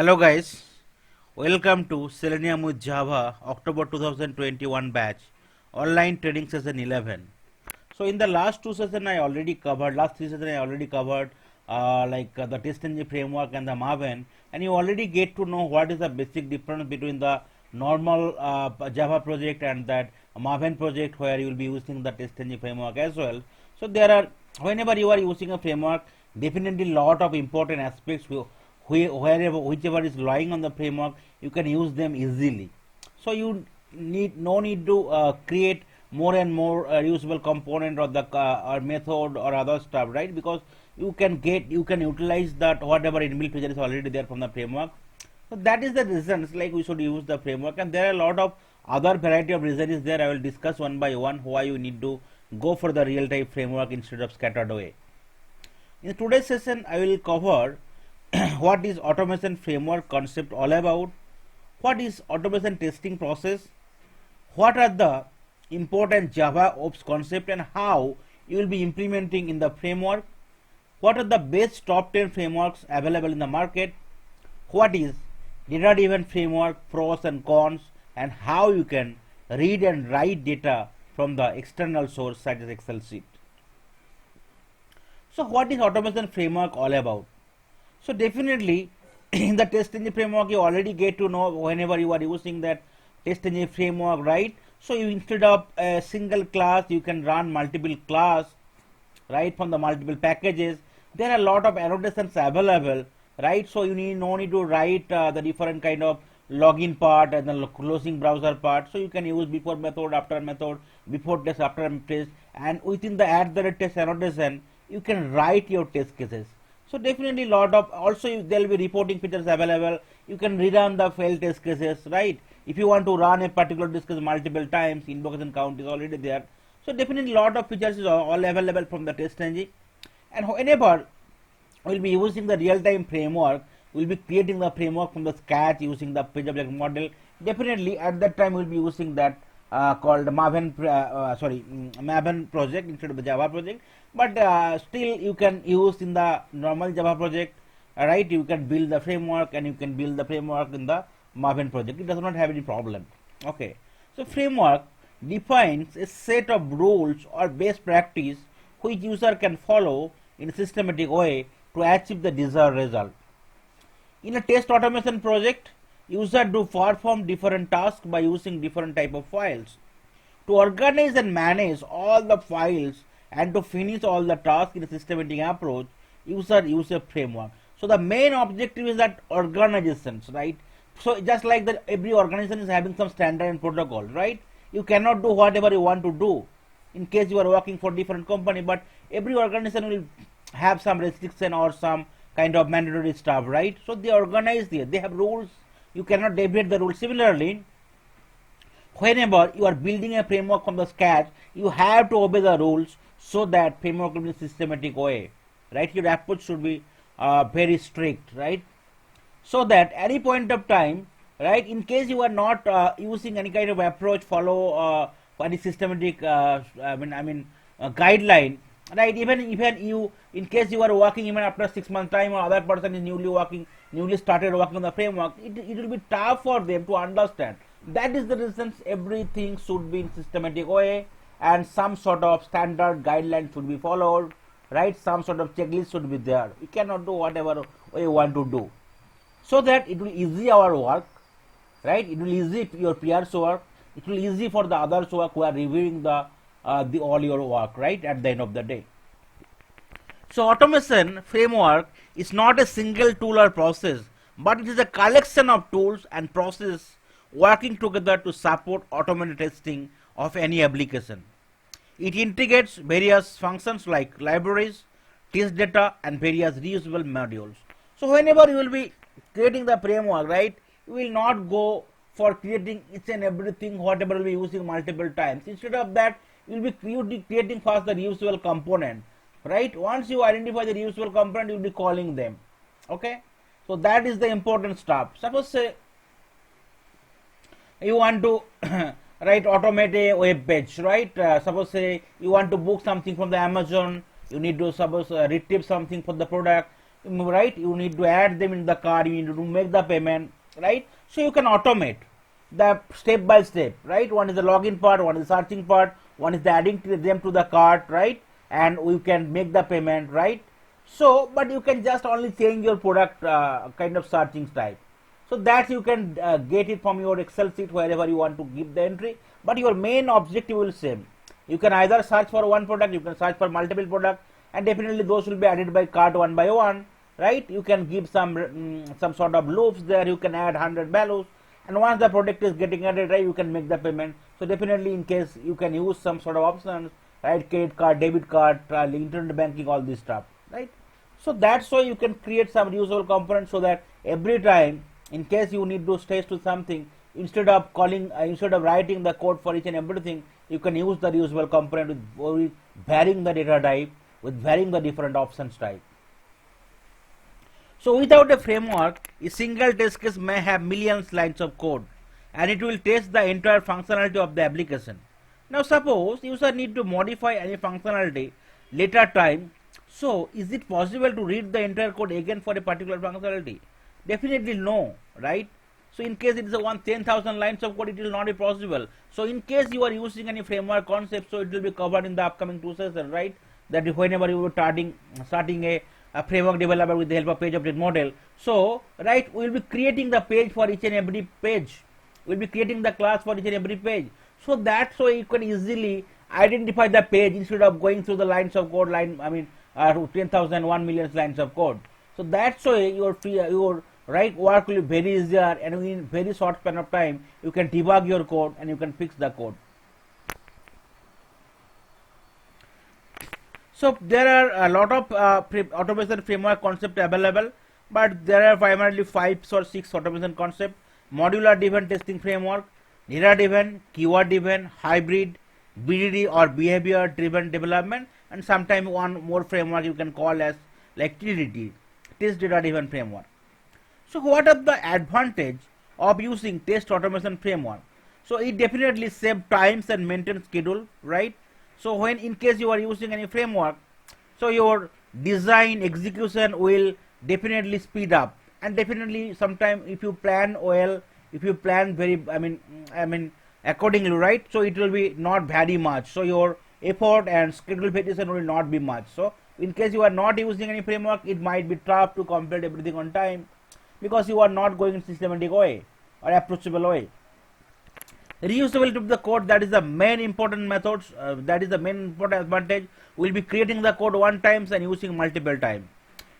Hello guys, welcome to Selenium with Java October 2021 batch online training session 11. So in the last two sessions I already covered, last three sessions I already covered the test engine framework and the Maven, and you already get to know what is the basic difference between the normal Java project and that Maven project where you will be using the test engine framework as well. So there are, whenever you are using a framework, definitely lot of important aspects wherever whichever is lying on the framework you can use them easily. So you need to create more and more reusable component or the or method or other stuff, right? Because you can utilize that whatever inbuilt feature is already there from the framework. So that is the reasons like we should use the framework, and there are a lot of other variety of reasons is there. I will discuss one by one why you need to go for the real time framework instead of scattered away. In today's session I will cover what is automation framework concept all about, what is automation testing process, what are the important Java ops concept and how you will be implementing in the framework, what are the best top 10 frameworks available in the market, what is data driven framework pros and cons, and how you can read and write data from the external source such as Excel sheet. So what is automation framework all about? So definitely in the test engine framework you already get to know whenever you are using that test engine framework, right? So you, instead of a single class you can run multiple class, right, from the multiple packages. There are a lot of annotations available, right? So you no need to write the different kind of login part and the closing browser part. So you can use before method, after method, before test, after test, and within the @ test annotation you can write your test cases. So definitely lot of also there will be reporting features available. You can rerun the failed test cases, right? If you want to run a particular test case multiple times, invocation count is already there. So definitely lot of features is all available from the test engine. And whenever we'll be using the real-time framework, we'll be creating the framework from the scratch using the page object model. Definitely at that time we'll be using that called Maven Maven project instead of the Java project. But still you can use in the normal Java project, right? You can build the framework and you can build the framework in the Maven project. It does not have any problem. Okay. So framework defines a set of rules or best practice which user can follow in a systematic way to achieve the desired result. In a test automation project, user do perform different tasks by using different type of files. To organize and manage all the files and to finish all the tasks in a systematic approach, user use a framework. So the main objective is that organizations, right? So just like that every organization is having some standard and protocol, right? You cannot do whatever you want to do in case you are working for different company, but every organization will have some restriction or some kind of mandatory stuff, right? So they organize there, they have rules, you cannot deviate the rules. Similarly, whenever you are building a framework from the scratch, you have to obey the rules so that framework will be systematic way, right? Your approach should be very strict, right? So that at any point of time, right, in case you are not using any kind of approach, follow any systematic guideline, right? Even you, in case you are working even after 6 months time or other person is newly started working on the framework, it will be tough for them to understand. That is the reason everything should be in systematic way and some sort of standard guideline should be followed, right? Some sort of checklist should be there. You cannot do whatever you want to do, so that it will easy our work, right? It will easy your peers work, it will easy for the others work who are reviewing the all your work, right, at the end of the day. So automation framework is not a single tool or process, but it is a collection of tools and processes working together to support automated testing of any application. It integrates various functions like libraries, test data, and various reusable modules. So whenever you will be creating the framework, right, you will not go for creating each and everything whatever will be using multiple times. Instead of that, you will be creating first the reusable component, right? Once you identify the reusable component, you will be calling them. Okay, so that is the important stuff. Suppose say you want to right, automate a web page, right? Suppose say you want to book something from the Amazon, you need to suppose retrieve something for the product, right? You need to add them in the cart, you need to make the payment, right? So you can automate the step by step, right? One is the login part, one is the searching part, one is the adding them to the cart, right? And you can make the payment, right? So, but you can just only change your product kind of searching type. So that you can get it from your Excel sheet wherever you want to give the entry, but your main objective will same. You can either search for one product, you can search for multiple products, and definitely those will be added by cart one by one, right? You can give some sort of loops there, you can add 100 values, and once the product is getting added, right, you can make the payment. So definitely in case you can use some sort of options, right, credit card, debit card, internet banking, all this stuff, right? So that's why you can create some reusable components, so that every time in case you need to test to something, instead of writing the code for each and everything, you can use the reusable component with varying the data type, with varying the different options type. So without a framework, a single test case may have millions lines of code, and it will test the entire functionality of the application. Now suppose user need to modify any functionality later time, so is it possible to read the entire code again for a particular functionality? Definitely no, right? So in case it is a 10,000 lines of code, it will not be possible. So in case you are using any framework concept, so it will be covered in the upcoming 2 sessions, right? That whenever you are starting a framework developer with the help of page object model, so right, we will be creating the page for each and every page. We will be creating the class for each and every page. So that's why you can easily identify the page instead of going through the lines of code 10,000, 1 million lines of code. So that's why your right work will be very easier, and in very short span of time you can debug your code and you can fix the code. So there are a lot of automation framework concept available, but there are primarily 5 or 6 automation concept: modular driven testing framework, data driven, keyword driven, hybrid, BDD or behavior driven development, and sometimes one more framework you can call as like TDD, test data driven framework. So what are the advantage of using test automation framework? So it definitely saves times and maintain schedule, right? So when in case you are using any framework, so your design execution will definitely speed up, and definitely sometime if you plan well, if you plan very accordingly, right, so it will be not very much, so your effort and schedule variation will not be much. So in case you are not using any framework, it might be tough to complete everything on time, because you are not going in systematic way or approachable way. Reusability of the code, that is the main important methods, that is the main important advantage. We'll be creating the code one times and using multiple times.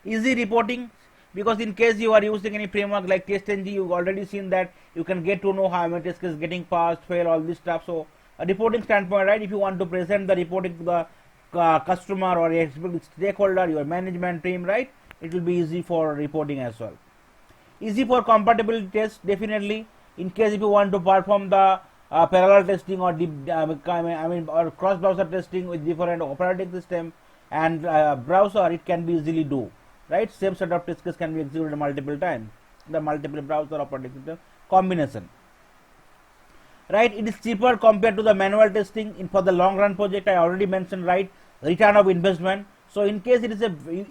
Easy reporting, because in case you are using any framework like TestNG, you've already seen that you can get to know how many test cases getting passed, fail, all this stuff. So a reporting standpoint, right, if you want to present the reporting to the customer or a stakeholder, your management team, right, it will be easy for reporting as well. Easy for compatibility test, definitely. In case if you want to perform the parallel testing or or cross browser testing with different operating system and browser, it can be easily do, right? Same set of test case can be executed multiple times, the multiple browser operating system combination, right? It is cheaper compared to the manual testing. For the long run project, I already mentioned, right, return of investment. So in case it is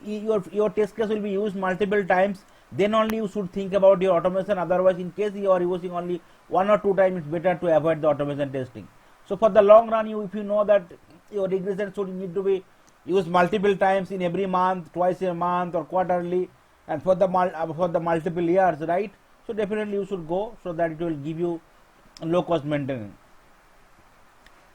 your test case will be used multiple times, then only you should think about your automation. Otherwise, in case you are using only 1 or 2 times, it's better to avoid the automation testing. So for the long run, if you know that your regression should need to be used multiple times in every month, twice a month or quarterly, and for the multiple years, right, so definitely you should go, so that it will give you low cost maintenance.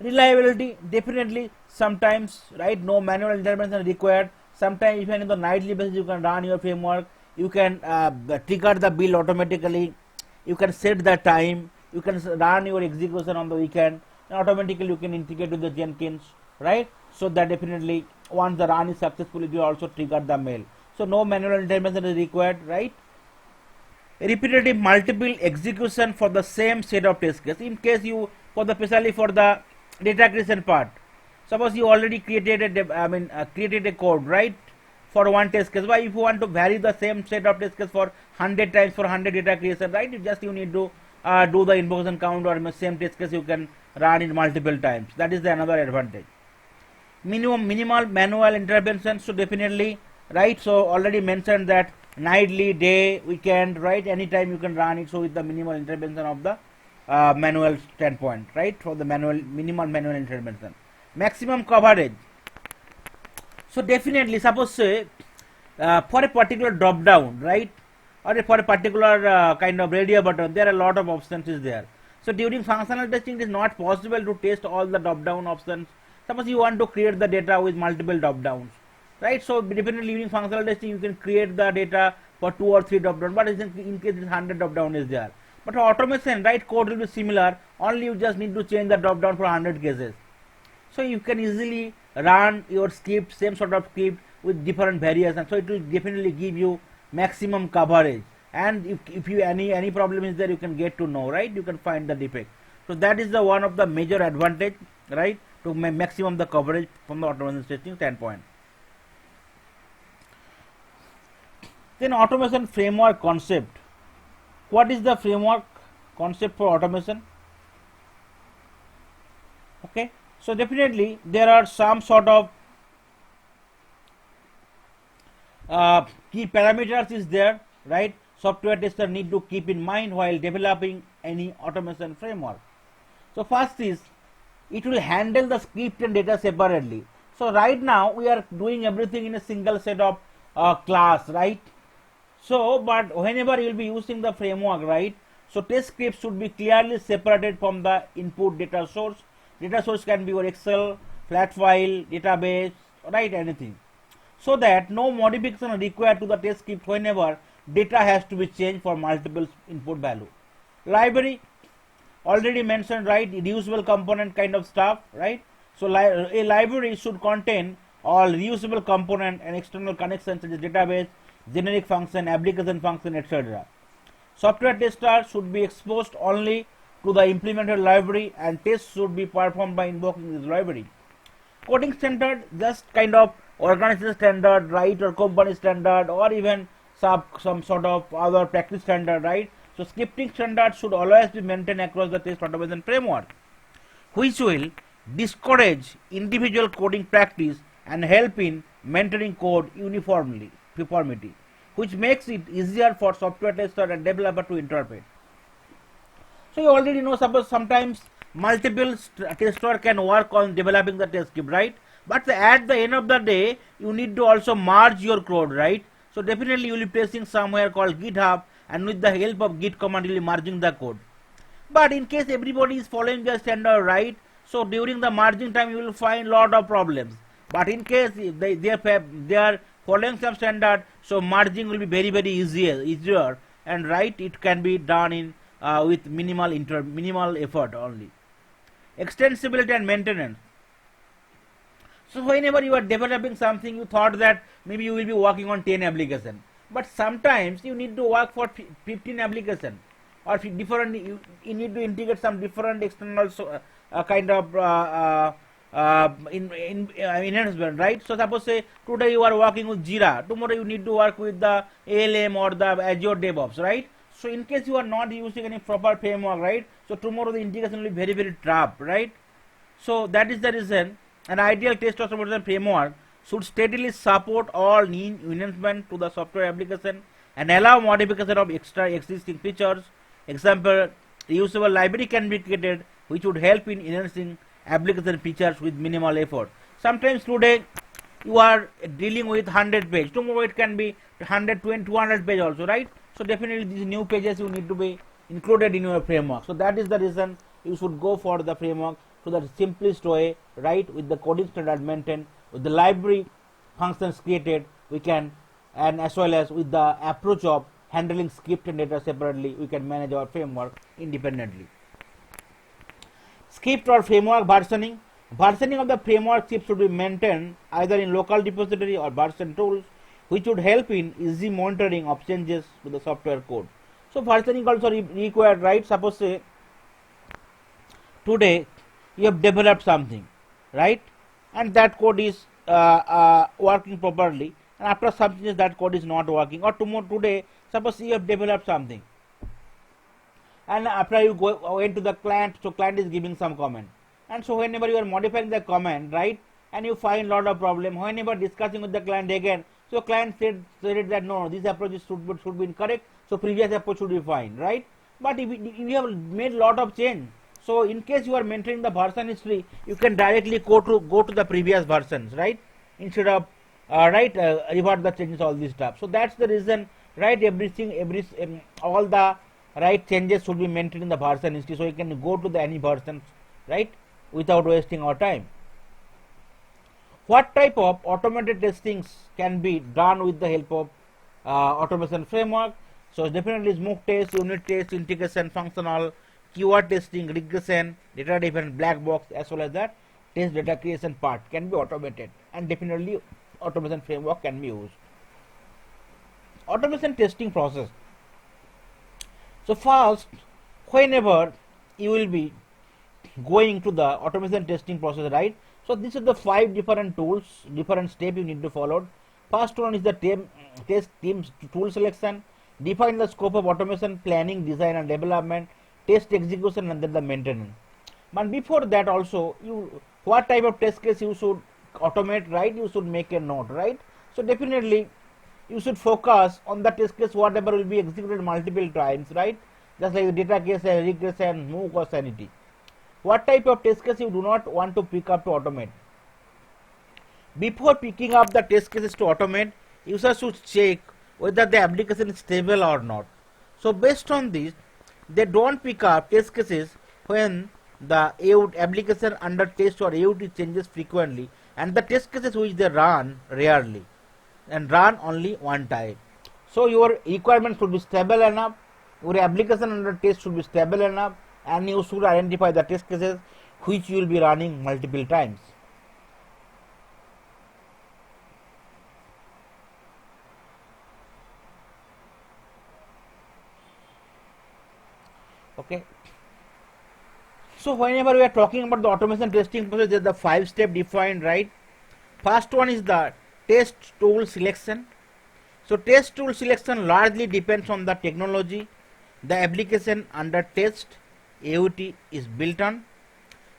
Reliability, definitely sometimes, right, no manual intervention required. Sometimes even in the nightly basis you can run your framework, you can trigger the build automatically, you can set the time, you can run your execution on the weekend, and automatically you can integrate with the Jenkins, right? So that definitely once the run is successful, it will also trigger the mail. So no manual intervention is required, right? Repetitive multiple execution for the same set of test case. In case you, especially for the data creation part, suppose you already created a code, right, for one test case. Why, if you want to vary the same set of test case for 100 times for 100 data creation, right, you need to do the invocation count, or same test case you can run it multiple times. That is the another advantage. Minimal manual intervention, so definitely, right? So already mentioned that nightly, day, weekend, right? Anytime you can run it. So with the minimal intervention of the manual standpoint, right? For the minimal manual intervention, maximum coverage. So definitely, suppose say for a particular drop down, right, or for a particular kind of radio button, there are a lot of options is there. So during functional testing, it is not possible to test all the drop down options. Suppose you want to create the data with multiple drop downs, right? So definitely during functional testing, you can create the data for 2 or 3 drop down, but in case 100 drop down is there. But for automation, right, code will be similar. Only you just need to change the drop down for 100 cases. So you can easily run your script, same sort of script with different variations. So it will definitely give you maximum coverage. And if you any problem is there, you can get to know, right? You can find the defect. So that is the one of the major advantage, right? To maximum the coverage from the automation testing standpoint. Then automation framework concept. What is the framework concept for automation? Okay. So definitely there are some sort of key parameters is there, right? Software tester need to keep in mind while developing any automation framework. So first is it will handle the script and data separately. So right now we are doing everything in a single set of class, right? So but whenever you will be using the framework, right? So test scripts should be clearly separated from the input data source. Data source can be your Excel, flat file, database, right, anything. So that no modification are required to the test script whenever data has to be changed for multiple input value. Library, already mentioned, right, reusable component kind of stuff, right? So a library should contain all reusable component and external connections such as database, generic function, application function, etc. Software tester should be exposed only to the implemented library and tests should be performed by invoking this library. Coding standard, just kind of organization standard, right, or company standard, or even some sort of other practice standard, right? So scripting standard should always be maintained across the test automation framework, which will discourage individual coding practice and help in maintaining code uniformity, which makes it easier for software tester and developer to interpret. So you already know, suppose sometimes multiple tester can work on developing the test script, right? But at the end of the day, you need to also merge your code, right? So definitely you will be placing somewhere called GitHub, and with the help of Git command, you will be merging the code. But in case everybody is following the standard, right? So during the merging time, you will find lot of problems. But in case they are following some standard, so merging will be very easier, and right, it can be done in with minimal effort only. Extensibility and maintenance. So whenever you are developing something, you thought that maybe you will be working on 10 applications, but sometimes you need to work for 15 applications, or different. You need to integrate some different external kind of enhancement, right? So suppose say today you are working with Jira, tomorrow you need to work with the ALM or the Azure DevOps, right? So in case you are not using any proper framework, right? So tomorrow the integration will be very tough, right? So that is the reason an ideal test automation framework should steadily support all new enhancement to the software application and allow modification of extra existing features. Example, reusable library can be created which would help in enhancing application features with minimal effort. Sometimes today you are dealing with 100 page, tomorrow it can be 120, 200 page also, right? So definitely these new pages you need to be included in your framework. So that is the reason you should go for the framework, so that simplest way, right, with the coding standard maintained, with the library functions created, we can, and as well as with the approach of handling script and data separately, we can manage our framework independently. Script or framework versioning. Versioning of the framework script should be maintained either in local repository or version tools, which would help in easy monitoring of changes to the software code. So versioning also required, right? Suppose say today you have developed something, right, and that code is working properly, and after some changes that code is not working, or today suppose you have developed something, and after you went to the client, so client is giving some comment, and so whenever you are modifying the comment, right, and you find lot of problem, whenever discussing with the client again, So client said that no, this approach should be incorrect, so previous approach should be fine, right? But if you have made lot of change, so in case you are maintaining the version history, you can directly go to the previous versions, right? Instead of revert the changes, all this stuff. So that's the reason, right? All the right changes should be maintained in the version history, so you can go to the any versions, right, without wasting our time. What type of automated testings can be done with the help of automation framework? So definitely smoke test, unit test, integration, functional, keyword testing, regression, data driven, black box, as well as that test data creation part can be automated, and definitely automation framework can be used. Automation testing process. So first, whenever you will be going to the automation testing process, right? So this is the 5 different tools, different steps you need to follow. First one is the test team tool selection, define the scope of automation, planning, design and development, test execution, and then the maintenance. But before that also, what type of test case you should automate, right? You should make a note, right? So definitely you should focus on the test case whatever will be executed multiple times, right? Just like the data case, regression, MOOC or sanity. What type of test case you do not want to pick up to automate? Before picking up the test cases to automate, users should check whether the application is stable or not. So based on this, they don't pick up test cases when the application under test or AUT changes frequently, and the test cases which they run rarely and run only one time. So your requirement should be stable enough, your application under test should be stable enough, and you should identify the test cases which you will be running multiple times. Okay. So whenever we are talking about the automation testing process, there is the 5 step defined, right? First one is the test tool selection. So test tool selection largely depends on the technology the application under test AUT is built on.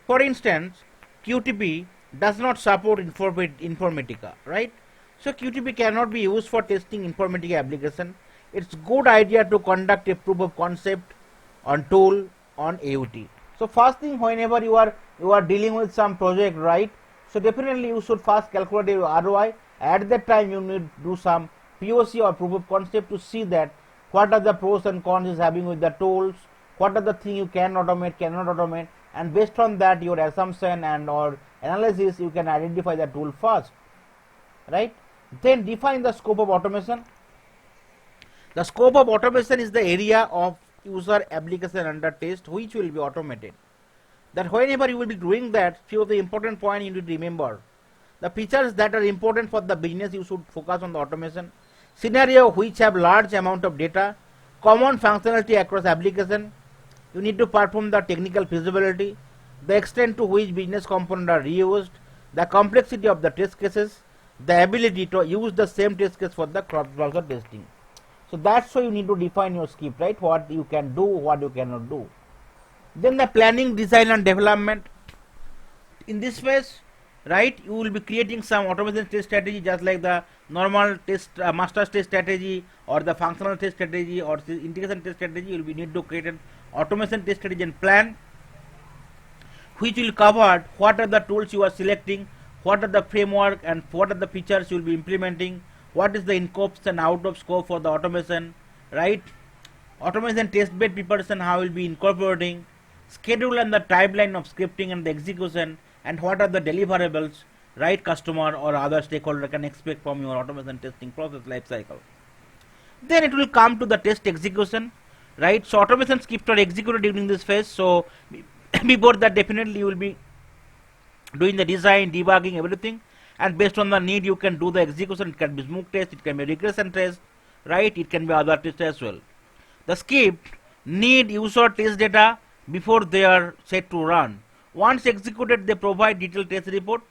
For instance, QTP does not support Informatica, right? So QTP cannot be used for testing Informatica application. It's good idea to conduct a proof of concept on tool on AUT. So first thing, whenever you are dealing with some project, right? So definitely you should first calculate your ROI. At that time you need to do some POC or proof of concept to see that what are the pros and cons is having with the tools, what are the things you can automate, cannot automate, and based on that your assumption and or analysis you can identify the tool first, right? Then define the scope of automation. The scope of automation is the area of user application under test which will be automated. That whenever you will be doing that, few of the important points you need to remember. The features that are important for the business, you should focus on the automation. Scenario which have large amount of data, common functionality across application, you need to perform the technical feasibility, the extent to which business components are reused, the complexity of the test cases, the ability to use the same test case for the cross-browser testing. So that's why you need to define your script, right? What you can do, what you cannot do. Then the planning, design and development. In this phase, right, you will be creating some automation test strategy just like the normal test master test strategy or the functional test strategy or the integration test strategy. You will need to create an automation test strategy and plan which will cover what are the tools you are selecting, what are the framework and what are the features you will be implementing, what is the in scope and out of scope for the automation, right? Automation test bed preparation, how will be incorporating, schedule and the timeline of scripting and the execution, and what are the deliverables, right, customer or other stakeholder can expect from your automation testing process life cycle. Then it will come to the test execution, right? So automation scripts are executed during this phase. So before that, definitely you will be doing the design, debugging, everything, and based on the need you can do the execution. It can be smoke test, it can be regression test, right? It can be other tests as well. The script need user test data before they are set to run. Once executed, they provide detailed test report.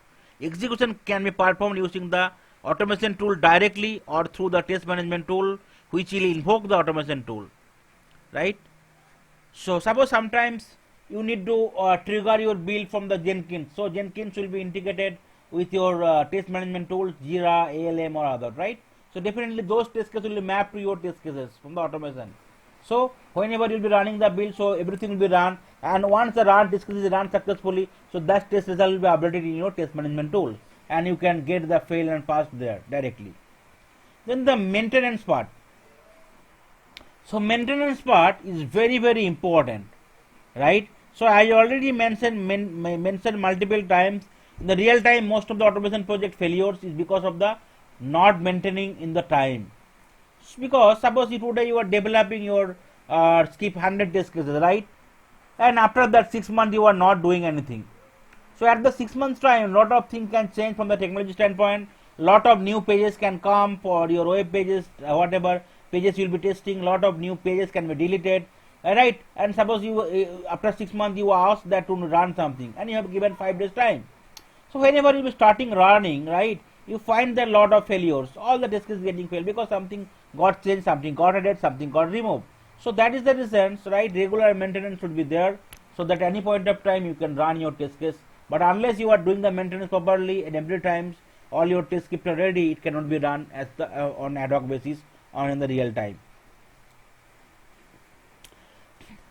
Execution can be performed using the automation tool directly or through the test management tool which will invoke the automation tool, right? So suppose sometimes you need to trigger your build from the Jenkins. So Jenkins will be integrated with your test management tools, Jira, ALM or other, right? So definitely those test cases will be mapped to your test cases from the automation. So whenever you will be running the build, so everything will be run, and once the run test case is run successfully, so that test result will be updated in your test management tool, and you can get the fail and pass there directly. Then the maintenance part. So maintenance part is very important, right? So I already mentioned multiple times, in the real time most of the automation project failures is because of the not maintaining in the time. Because suppose today you are developing your skip 100 test cases, right? And after that 6 months you are not doing anything. So at the 6 months time, lot of things can change from the technology standpoint. Lot of new pages can come for your web pages, whatever pages you will be testing. Lot of new pages can be deleted, right? And suppose you after 6 months you ask that to run something, and you have given 5 days time. So whenever you be starting running, right, you find that lot of failures. All the test cases getting failed because something got changed, something got added, something got removed. So that is the reason, right? Regular maintenance should be there, so that any point of time you can run your test case. But unless you are doing the maintenance properly and every times all your test scripts are ready, it cannot be run as the on ad hoc basis or in the real time.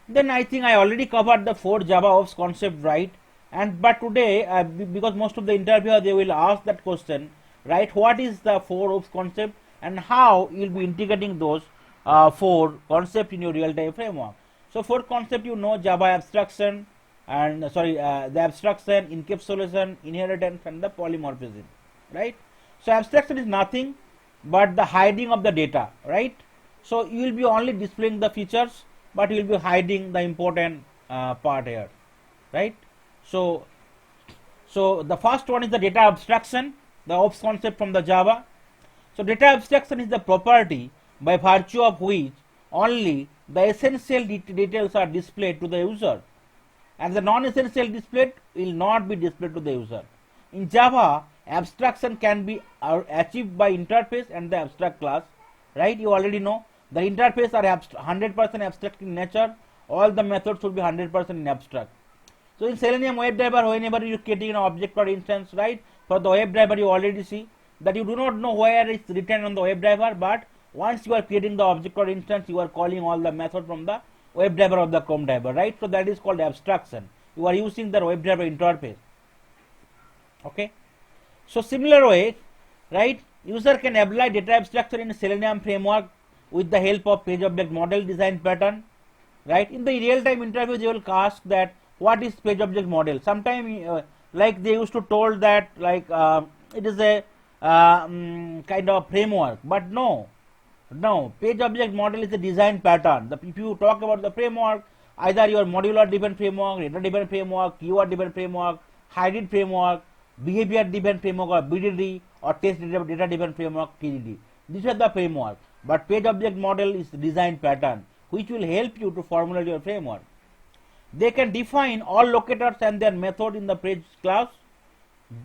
Then I think I already covered the 4 Java ops concept, right? And but today, because most of the interviewer they will ask that question, right? What is the 4 ops concept and how you will be integrating those 4 concepts in your real-time framework? So 4 concept, you know, Java abstraction and the abstraction, encapsulation, inheritance, and the polymorphism, right? So abstraction is nothing but the hiding of the data, right? So you will be only displaying the features, but you will be hiding the important part here, right? So the first one is the data abstraction, the ops concept from the Java. So data abstraction is the property by virtue of which only the essential details are displayed to the user, and the non-essential displayed will not be displayed to the user. In Java, abstraction can be achieved by interface and the abstract class, right? You already know the interface are 100% abstract in nature. All the methods should be 100% in abstract. So in Selenium WebDriver, whenever you are creating an object or instance, right, for the WebDriver you already see that you do not know where it's written on the WebDriver, but once you are creating the object or instance, you are calling all the method from the WebDriver or the CHROME driver, right? So that is called abstraction. You are using the WebDriver interface. Okay. So similar way, right, user can apply data abstraction in Selenium framework with the help of page object model design pattern, right? In the real-time interview, they will ask that what is page object model. Sometimes like they used to told that like it is a kind of framework, but no, page object model is a design pattern. If you talk about the framework, either your modular driven framework, data driven framework, keyword driven framework, hybrid framework, behavior driven framework or BDD, or test data driven framework TDD. These are the framework, but page object model is design pattern which will help you to formulate your framework. They can define all locators and their method in the page class.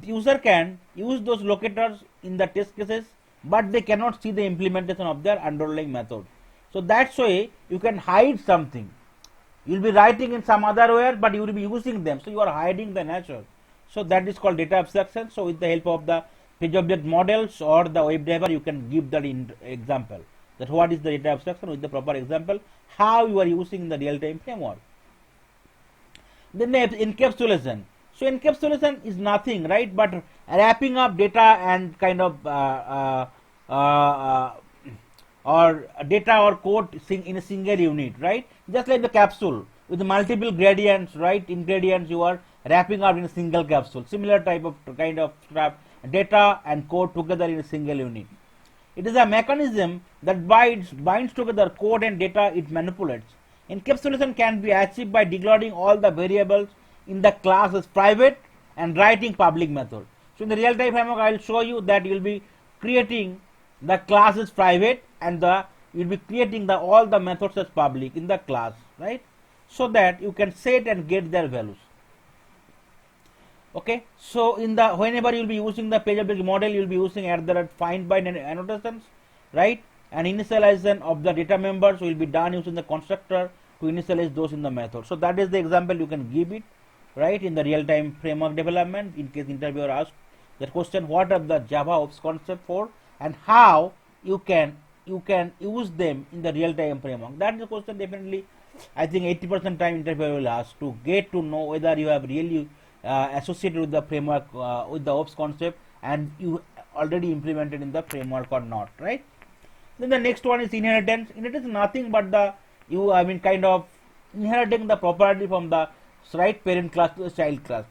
The user can use those locators in the test cases, but they cannot see the implementation of their underlying method. So that's why you can hide something. You will be writing in some other way, but you will be using them. So you are hiding the nature. So that is called data abstraction. So with the help of the page object models or the WebDriver, you can give that example. That what is the data abstraction with the proper example, how you are using in the real-time framework. Then the encapsulation. So encapsulation is nothing, right, but wrapping up data and kind of or data or code in a single unit, right? Just like the capsule with multiple gradients, right? Ingredients you are wrapping up in a single capsule. Similar type of kind of data and code together in a single unit. It is a mechanism that binds together code and data it manipulates. Encapsulation can be achieved by declaring all the variables in the class as private and writing public method. So in the real-time framework, I will show you that you will be creating the class as private and you will be creating all the methods as public in the class, right? So that you can set and get their values. Okay, so whenever you will be using the page object model, you will be using find by annotations, right? And initialization of the data members will be done using the constructor to initialize those in the method. So that is the example you can give it, right, in the real-time framework development. In case interviewer asks the question, what are the Java ops concept for and how you can use them in the real time framework? That is the question. Definitely, I think 80% time interviewer will ask to get to know whether you have really associated with the framework, with the ops concept, and you already implemented in the framework or not, right? Then the next one is inheritance. Inheritance is nothing but the kind of inheriting the property from the right parent class to the child class.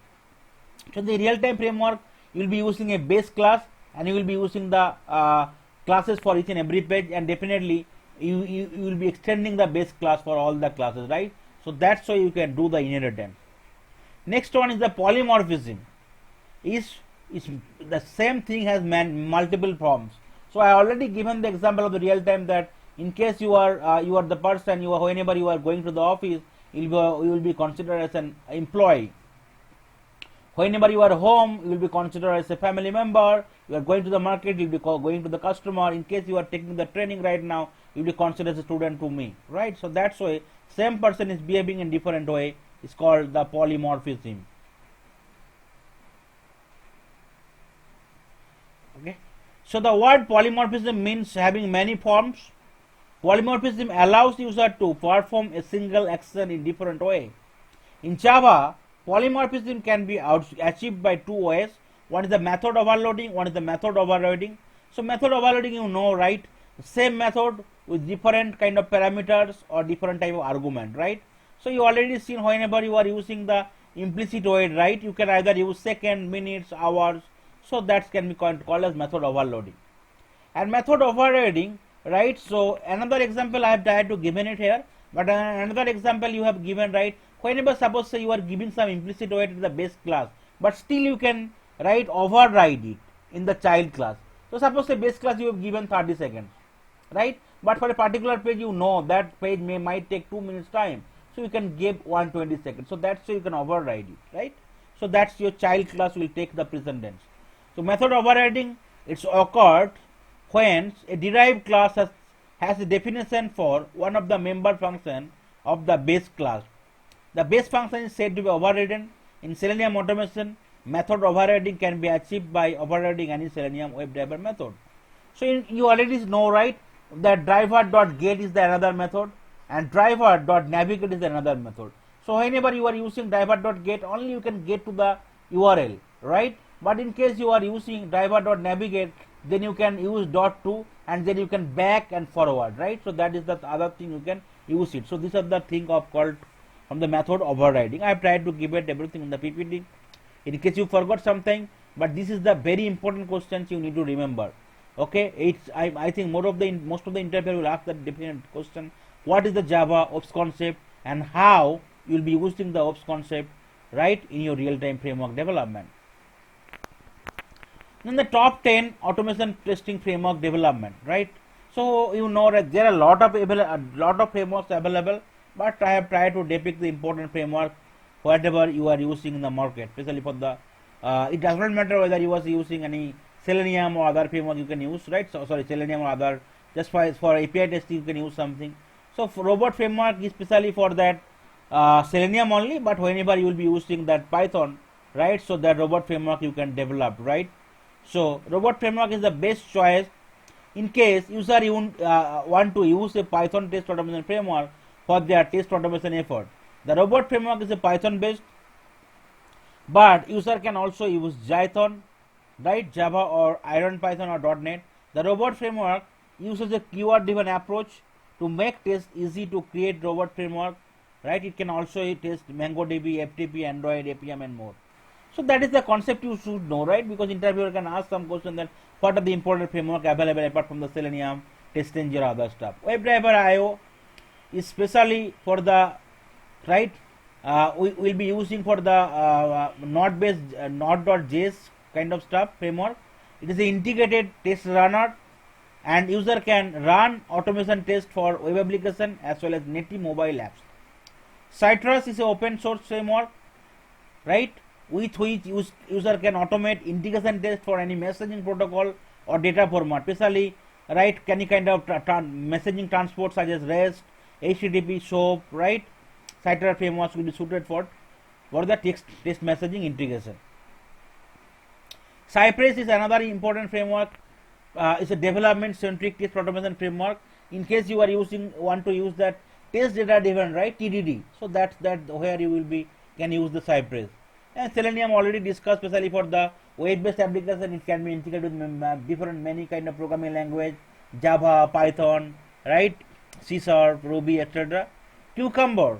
So the real time framework, you will be using a base class, and you will be using the classes for each and every page, and definitely you will be extending the base class for all the classes, right? So that's why you can do the inheritance. Next one is the polymorphism. Is the same thing has multiple forms. So I already given the example of the real time, that in case you are the person, whenever you are going to the office, you will be considered as an employee. Whenever you are home, you will be considered as a family member. You are going to the market, you will be going to the customer. In case you are taking the training right now, you will be considered as a student to me, right? So that's why same person is behaving in different way. It's called the polymorphism. Okay. So the word polymorphism means having many forms. Polymorphism allows user to perform a single action in different way. In Java, polymorphism can be achieved by two ways. One is the method overloading, one is the method overriding. So method overloading, you know, right? Same method with different kind of parameters or different type of argument, right? So you already seen whenever you are using the implicit void, right? You can either use second, minutes, hours. So that can be called as method overloading. And method overriding, right? So another example I have tried to given it here, but another example you have given, right? Whenever suppose say you are giving some implicit void to the base class, but still you can override it in the child class. So suppose say base class you have given 30 seconds, right? But for a particular page, you know that page might take 2 minutes time, so you can give 120 seconds. So that's so you can override it, right? So that's your child class will take the present tense. So method overriding, it's occurred when a derived class has a definition for one of the member function of the base class. The base function is said to be overridden. In Selenium automation, method overriding can be achieved by overriding any Selenium WebDriver method. So you already know, right, that driver.get is the another method, and driver.navigate is another method. So whenever you are using driver.get, only you can get to the URL, right? But in case you are using driver.navigate, then you can use .to, and then you can back and forward, right? So that is the other thing you can use it. So these are the thing of called from the method overriding. I have tried to give it everything in the PPT in case you forgot something, but this is the very important questions you need to remember. Okay, I think most of the interviewer will ask that different question: what is the Java ops concept, and how you will be using the ops concept, right, in your real-time framework development. Then the top 10 automation testing framework development, right? So you know that there are a lot of frameworks available, but I have tried to depict the important framework whatever you are using in the market, especially for the it does not matter whether you are using any Selenium or other framework you can use, right? So sorry, Selenium or other, just for API testing you can use something. So for robot framework is especially for that Selenium only, but whenever you will be using that Python, right? So that robot framework you can develop, right? So robot framework is the best choice in case user want to use a Python test automation framework for their test automation effort. The robot framework is a Python based, but user can also use Jython, right, Java or IronPython or .NET. The robot framework uses a keyword driven approach to make tests easy to create robot framework, right? It can also test MongoDB, FTP, Android, APM and more. So that is the concept you should know, right? Because interviewer can ask some question that what are the important framework available apart from the Selenium, TestNG or other stuff. WebDriver IO is specially for the, right, we will be using for the Node-based Node.js kind of stuff framework. It is an integrated test runner, and user can run automation test for web application as well as native mobile apps. Citrus is an open source framework, right, with which user can automate integration test for any messaging protocol or data format, especially, right, any kind of messaging transport such as REST, HTTP, SOAP, right? Citrus frameworks will be suited for the text messaging integration. Cypress is another important framework, is a development centric test automation framework. In case you are want to use that test data driven, right, TDD, so that's where you will be can use the Cypress. And Selenium already discussed, especially for the web based application. It can be integrated with different many kind of programming language, Java, Python, right, C Sharp, Ruby, etc. Cucumber,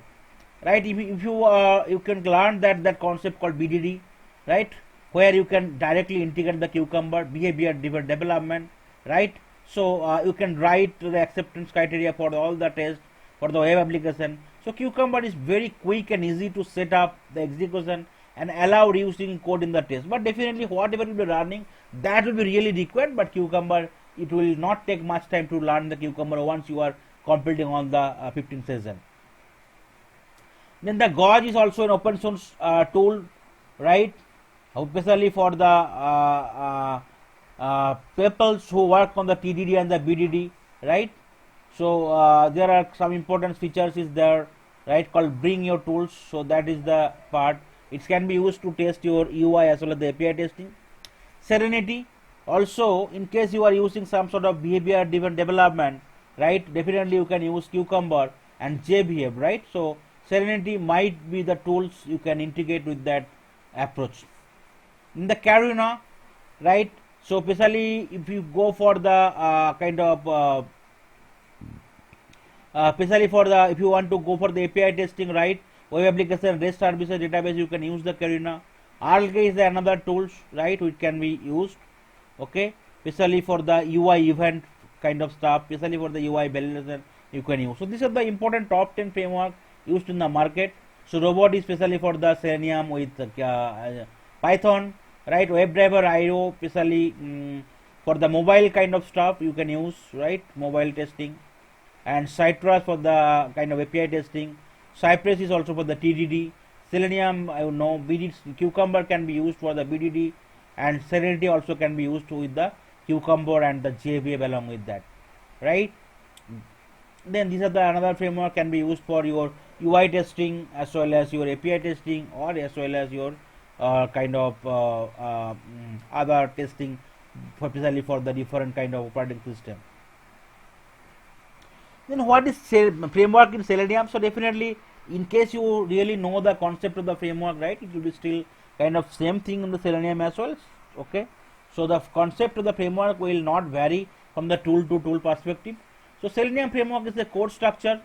right, if you can learn that concept called BDD, right, where you can directly integrate the Cucumber behavior driven development, right. So you can write the acceptance criteria for all the tests for the web application. So Cucumber is very quick and easy to set up the execution and allow reusing code in the test. But definitely whatever you will be running, that will be really required. But Cucumber, it will not take much time to learn the Cucumber once you are completing on the 15th session. Then the Gauge is also an open source tool, right? Especially for the people who work on the TDD and the BDD, right? So there are some important features is there, right, called bring your tools. So that is the part. It can be used to test your UI as well as the API testing. Serenity, also in case you are using some sort of behavior driven development, right, definitely you can use Cucumber and JBehav, right. So Serenity might be the tools you can integrate with that approach. In the Karuna, right, so especially if you go for the especially for the if you want to go for the API testing, right, web application, REST services, database, you can use the Karuna. Algae is another tools, right, which can be used, okay, especially for the UI event kind of stuff, especially for the UI validation you can use. So these are the important top 10 framework used in the market. So robot is especially for the Selenium with Python, right, WebDriver IO especially for the mobile kind of stuff you can use, right, mobile testing, and Citrus for the kind of API testing. Cypress is also for the TDD. Selenium, I know, BDD, Cucumber can be used for the BDD, and Serenity also can be used with the Cucumber and the JVM along with that, right. Then these are the another framework can be used for your UI testing as well as your API testing, or as well as your other testing, especially for the different kind of operating system. Then what is framework in Selenium? So definitely, in case you really know the concept of the framework, right, it will be still kind of same thing in the Selenium as well, okay. So the concept of the framework will not vary from the tool to tool perspective. So Selenium framework is a code structure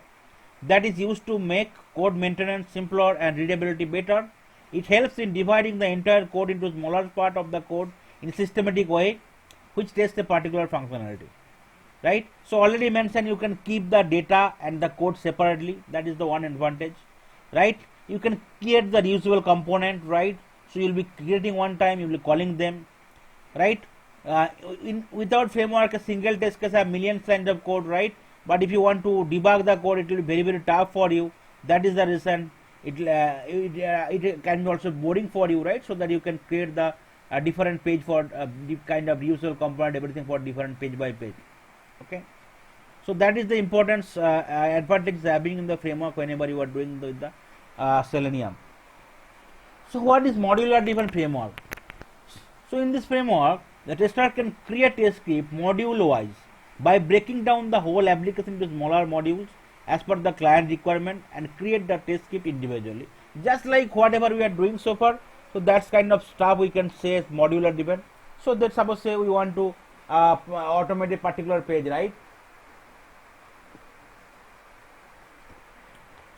that is used to make code maintenance simpler and readability better. It helps in dividing the entire code into smaller part of the code in a systematic way, which tests a particular functionality, right. So already mentioned, you can keep the data and the code separately. That is the one advantage, right. You can create the reusable component, right. So you'll be creating one time, you'll be calling them, right. Without framework, a single test case have millions lines of code, right. But if you want to debug the code, it will be very tough for you. That is the reason it can be also boring for you, right. So that you can create the different page for kind of reusable component, everything for different page by page, okay. So that is the importance advantage having in the framework whenever you are doing the Selenium. So what is modular driven framework? So in this framework, the tester can create a script module wise by breaking down the whole application into smaller modules as per the client requirement and create the test script individually, just like whatever we are doing so far. So that's kind of stuff we can say is modular driven. So that suppose say we want to automate a particular page, right.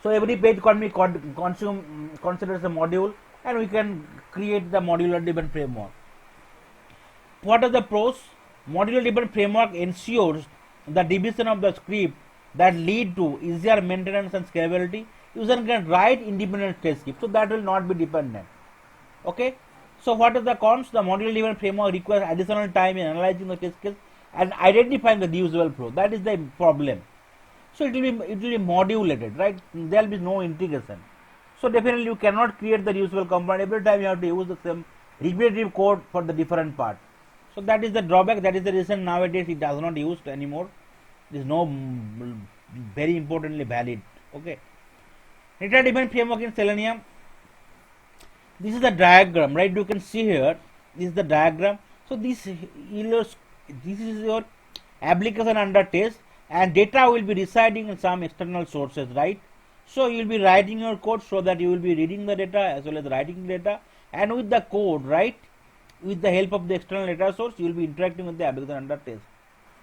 So every page can be considered as a module, and we can create the modular driven framework. What are the pros? Modular driven framework ensures the division of the script that lead to easier maintenance and scalability. User can write independent test script, so that will not be dependent, okay. So what are the cons? The modular driven framework requires additional time in analyzing the test case and identifying the reusable flow. That is the problem. So it will be modulated, right. There will be no integration. So definitely you cannot create the reusable component every time. You have to use the same repetitive code for the different part. So that is the drawback. That is the reason nowadays it does not used anymore. It is no very importantly valid, okay. Data driven framework in Selenium. This is the diagram, right. You can see here, this is the diagram. So this this is your application under test, and data will be residing in some external sources, right? So you will be writing your code so that you will be reading the data as well as writing data, and with the code, right, with the help of the external data source, you will be interacting with the application under test.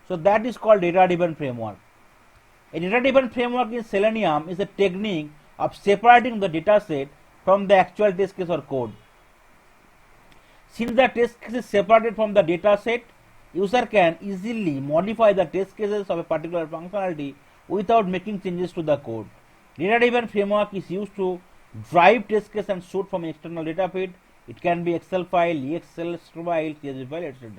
So that is called data driven framework. A data driven framework in Selenium is a technique of separating the data set from the actual test case or code. Since the test case is separated from the data set, user can easily modify the test cases of a particular functionality without making changes to the code. Data driven framework is used to drive test case and shoot from an external data feed. It can be Excel file, EXL file, CSV file, etc.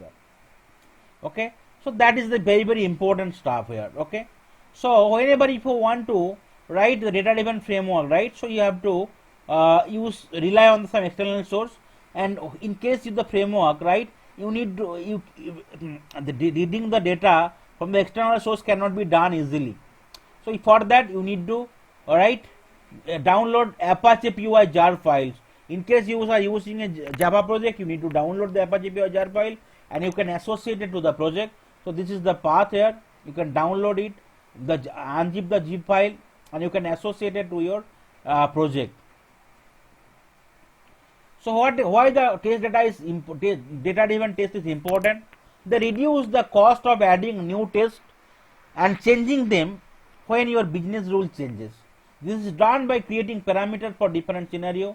Okay, so that is the very important stuff here. Okay, so whenever if you want to write the data driven framework, right, so you have to rely on some external source, and in case of the framework, right, you need to reading the data from the external source cannot be done easily. So for that you need to download Apache PY jar files. In case you are using a Java project, you need to download the Apache PY jar file and you can associate it to the project. So this is the path here. You can download it, unzip the zip file, and you can associate it to your project. So why the test data is data driven test is important? They reduce the cost of adding new tests and changing them when your business rule changes. This is done by creating parameters for different scenario,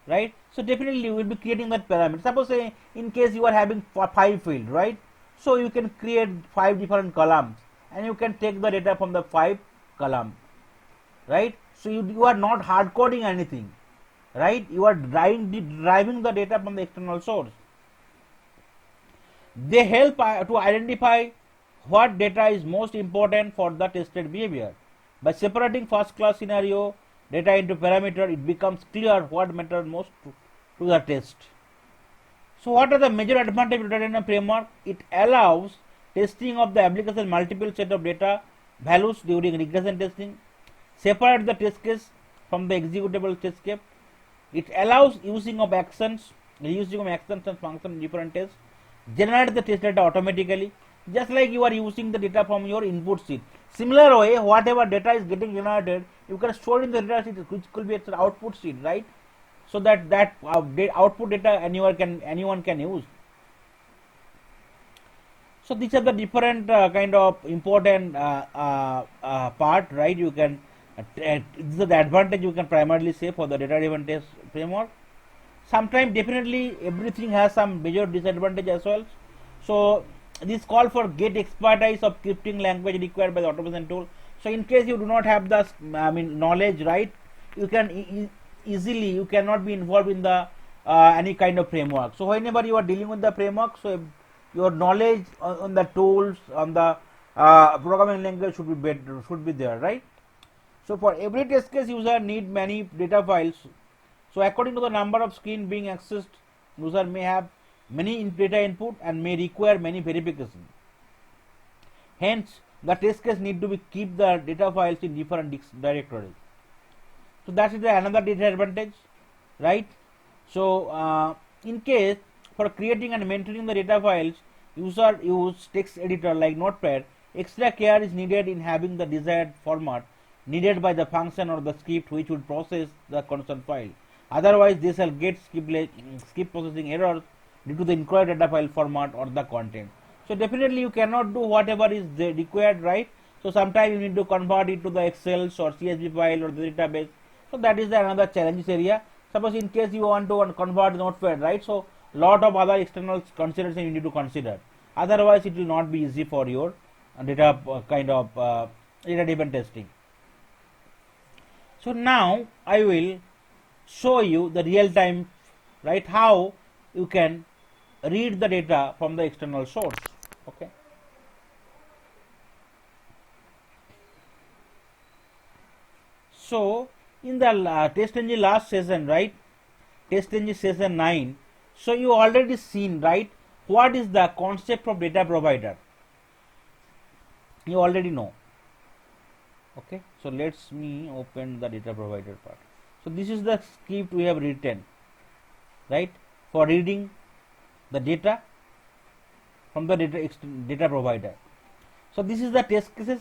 right? So definitely you will be creating that parameter. Suppose in case you are having 5 fields, right? So you can create 5 different columns and you can take the data from the 5 column, right? So you are not hard coding anything, right? You are driving the data from the external source. They help to identify what data is most important for the tested behavior. By separating first class scenario data into parameter, it becomes clear what matters most to the test. So what are the major advantages of data driven framework? It allows testing of the application multiple set of data values during regression testing, separate the test case from the executable test case. It allows using of actions and functions in different tests, generate the test data automatically, just like you are using the data from your input sheet. Similar way, whatever data is getting generated, you can store in the data sheet, which could be an output sheet, right? So that output data anyone can use. So these are the different kind of important part, right? You can this is the advantage you can primarily say for the data driven test framework. Sometimes definitely everything has some major disadvantage as well. So this call for get expertise of scripting language required by the automation tool. So in case you do not have the knowledge, right, you can easily you cannot be involved in the any kind of framework. So whenever you are dealing with the framework, so your knowledge on the tools, on the programming language should be there, right? So for every test case, user need many data files. So according to the number of screen being accessed, user may have many data input and may require many verification. Hence, the test case need to be keep the data files in different directories. So that is another disadvantage, right? So in case for creating and maintaining the data files, user use text editor like Notepad. Extra care is needed in having the desired format needed by the function or the script which would process the concerned file. Otherwise, they shall get skip processing errors due to the incorrect data file format or the content. So definitely you cannot do whatever is required, right? So sometimes you need to convert it to the Excel or CSV file or the database. So that is another challenge area. Suppose in case you want to convert Notepad, right? So lot of other external considerations you need to consider. Otherwise, it will not be easy for your data data driven testing. So now I will show you the real time, right, how you can read the data from the external source. Okay. So in the TestNG last session, right, TestNG session 9, so you already seen, right, what is the concept of data provider. You already know. Okay, so let's me open the data provider part. So this is the script we have written, right, for reading the data from the data provider. So this is the test cases.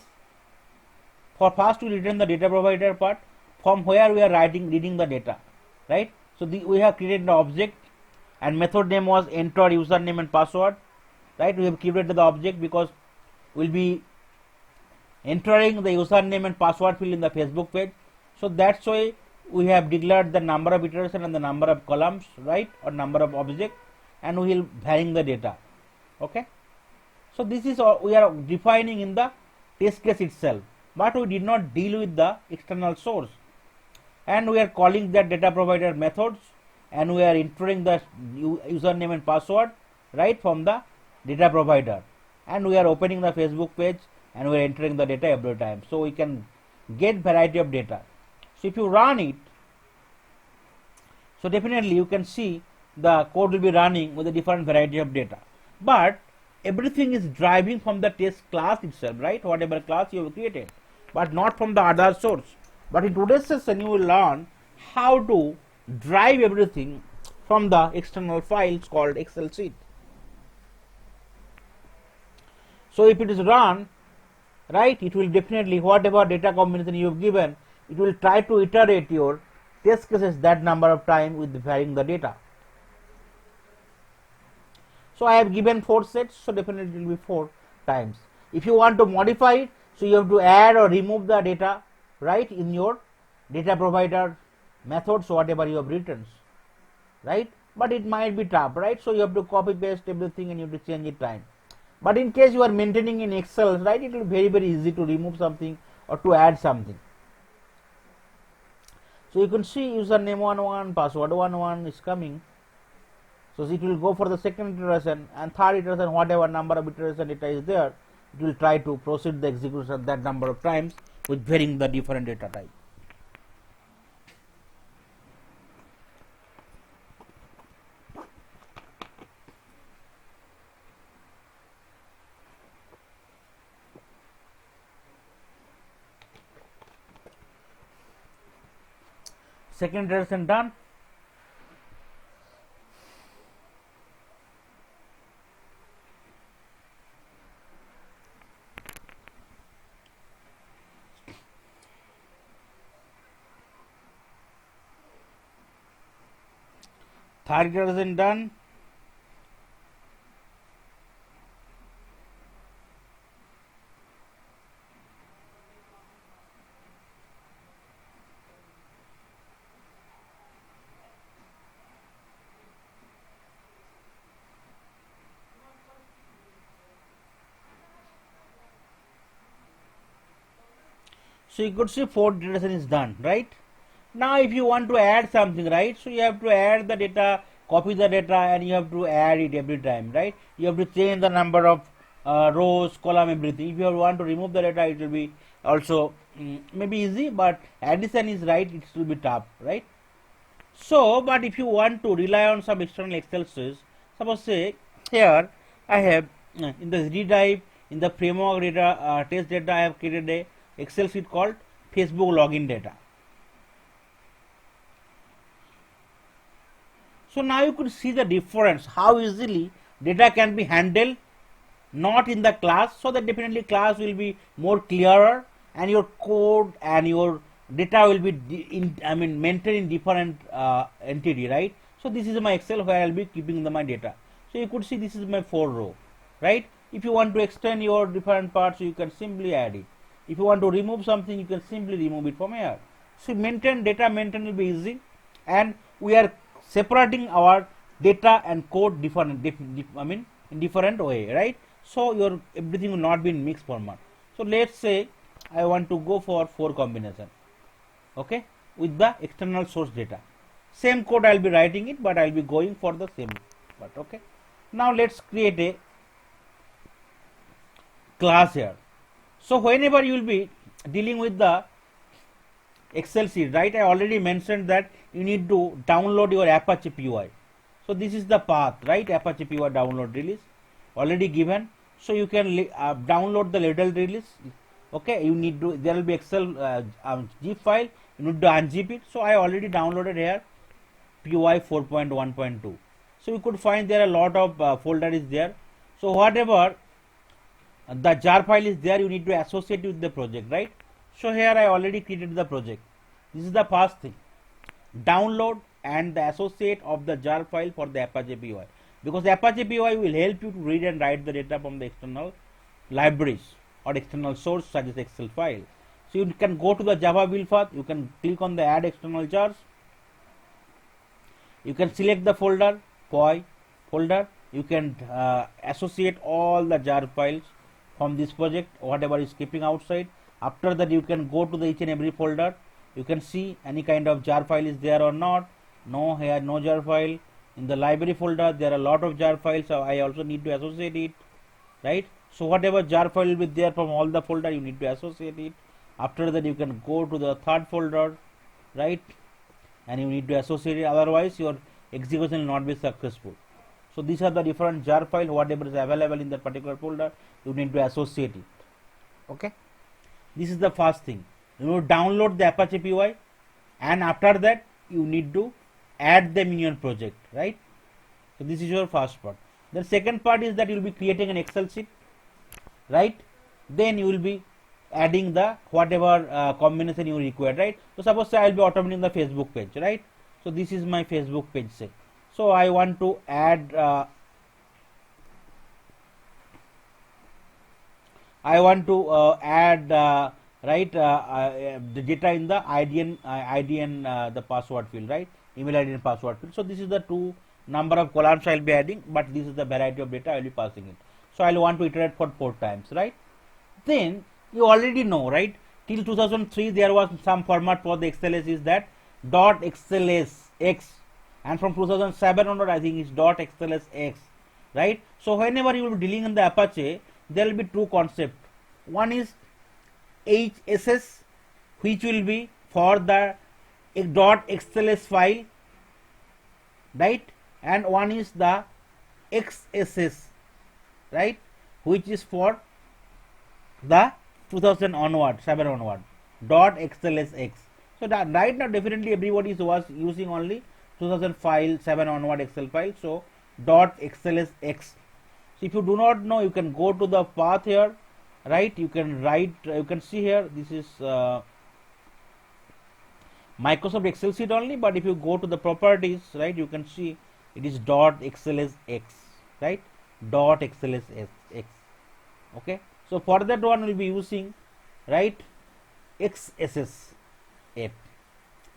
For first we return the data provider part, from where we are reading the data, right? So we have created the object, and method name was enter username and password, right? We have created the object because we'll be entering the username and password field in the Facebook page. So that's why we have declared the number of iteration and the number of columns, right, or number of object, and we will varying the data. Okay, so this is all we are defining in the test case itself, but we did not deal with the external source, and we are calling that data provider methods, and we are entering the username and password, right, from the data provider, and we are opening the Facebook page, and we are entering the data every time, so we can get variety of data. So if you run it, so definitely you can see the code will be running with a different variety of data, but everything is driving from the test class itself, right, whatever class you have created, but not from the other source. But in today's session you will learn how to drive everything from the external files called Excel sheet. So if it is run, right, it will definitely, whatever data combination you have given, it will try to iterate your test cases that number of time with varying the data. So I have given 4 sets, so definitely it will be 4 times. If you want to modify it, so you have to add or remove the data, right, in your data provider methods, whatever you have written, right, but it might be tough, right, so you have to copy paste everything and you have to change it time. But in case you are maintaining in Excel, right, it will be very easy to remove something or to add something. So you can see username 11, password 11 is coming. So it will go for the second iteration, and third iteration, whatever number of iteration data is there, it will try to proceed the execution that number of times with varying the different data type. Second iteration done. Third iteration done. So you could see 4th iteration is done, right? Now if you want to add something, right, so you have to add the data, copy the data, and you have to add it every time, right? You have to change the number of rows, column, everything. If you want to remove the data, it will be also maybe easy, but addition is, right, it will be tough, right? So but if you want to rely on some external Excel sheets, suppose say here I have in the Z drive, in the framework data test data, I have created a Excel sheet called Facebook login data. So now you could see the difference, how easily data can be handled not in the class, so that definitely class will be more clearer, and your code and your data will be maintained in different entity, right? So this is my Excel where I will be keeping my data. So you could see this is my 4 row, right? If you want to extend your different parts, you can simply add it. If you want to remove something, you can simply remove it from here. So data maintain will be easy, and we are separating our data and code in different way, right? So your everything will not be in mixed format. So let's say I want to go for 4 combination, okay, with the external source data. Same code I will be writing it, but I will be going for the same part. Okay, now let's create a class here. So whenever you will be dealing with the Excel sheet, right, I already mentioned that you need to download your Apache PY. So this is the path, right, Apache PY download release already given. So you can download the ladle release. Okay, you need to, there will be Excel zip file, you need to unzip it. So I already downloaded here PY 4.1.2. So you could find there a lot of folder is there. So whatever the jar file is there, you need to associate with the project, right? So here I already created the project. This is the first thing, download and the associate of the jar file for the Apache PY, because Apache PY will help you to read and write the data from the external libraries or external source such as Excel file. So you can go to the Java build path, you can click on the add external jars, you can select the folder PY folder, you can associate all the jar files from this project, whatever is keeping outside. After that you can go to the each and every folder, you can see any kind of jar file is there or not. No, here no jar file. In the library folder there are a lot of jar files, so I also need to associate it, right? So whatever jar file will be there from all the folder, you need to associate it. After that you can go to the third folder, right, and you need to associate it, otherwise your execution will not be successful. So these are the different jar file, whatever is available in that particular folder, you need to associate it. Okay, this is the first thing. You download the Apache PY, and after that you need to add them in your project, right? So this is your first part. The second part is that you will be creating an Excel sheet, right? Then you will be adding the whatever combination you require, right? So suppose I will be automating the Facebook page, right? So this is my Facebook page set. So I want to add right the data in the ID and the password field, right? Email ID and password field. So this is the two number of columns I will be adding, but this is the variety of data I will be passing it. So I will want to iterate for 4 times, right? Then you already know, right? Till 2003 there was some format for the XLS is that .xlsx, and from 2007 onward I think it's .xlsx, right? So whenever you will be dealing in the Apache, there will be two concepts. One is HSS, which will be for the .xls file, right? And one is the XSS, right, which is for the 2000 onward, 7 onward, .xlsx. So that right now definitely everybody was using only 2000 file, 7 onward Excel file. So .xlsx. So if you do not know, you can go to the path here, right? You can write, you can see here, this is Microsoft Excel sheet only, but if you go to the properties, right, you can see it is .xlsx, right? .xlsx. Okay, so for that one will be using, right, XSS app,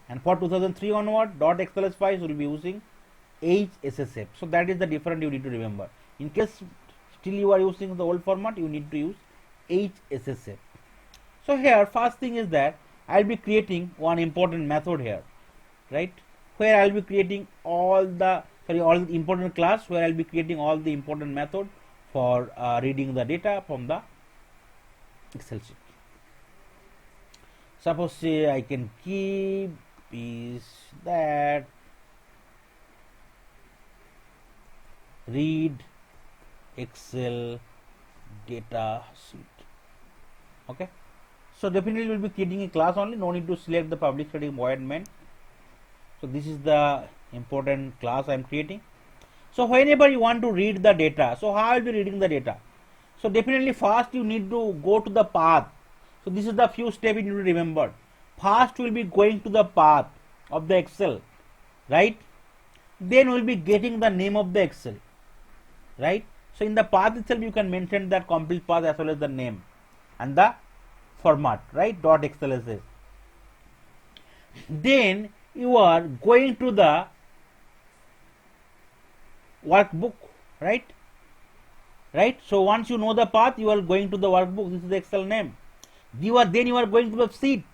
and for 2003 onward .xls files will be using HSS app. So that is the difference you need to remember. In case still you are using the old format, you need to use HSS app. So here first thing is that I will be creating one important method here, right, where I will be creating all the important class, where I will be creating all the important method for reading the data from the Excel sheet. Suppose say I can keep is that read Excel data sheet. Okay, so definitely we will be creating a class only, no need to select the public static void main. So this is the important class I am creating. So whenever you want to read the data, so how I will be reading the data? So definitely first you need to go to the path. So this is the few steps you need to remember. First we will be going to the path of the Excel, right? Then we will be getting the name of the Excel, right? So in the path itself you can mention that complete path as well as the name and the format, right? .xlsx. Then you are going to the workbook, right? So once you know the path, you are going to the workbook. This is the Excel name. Then you are going to the sheet.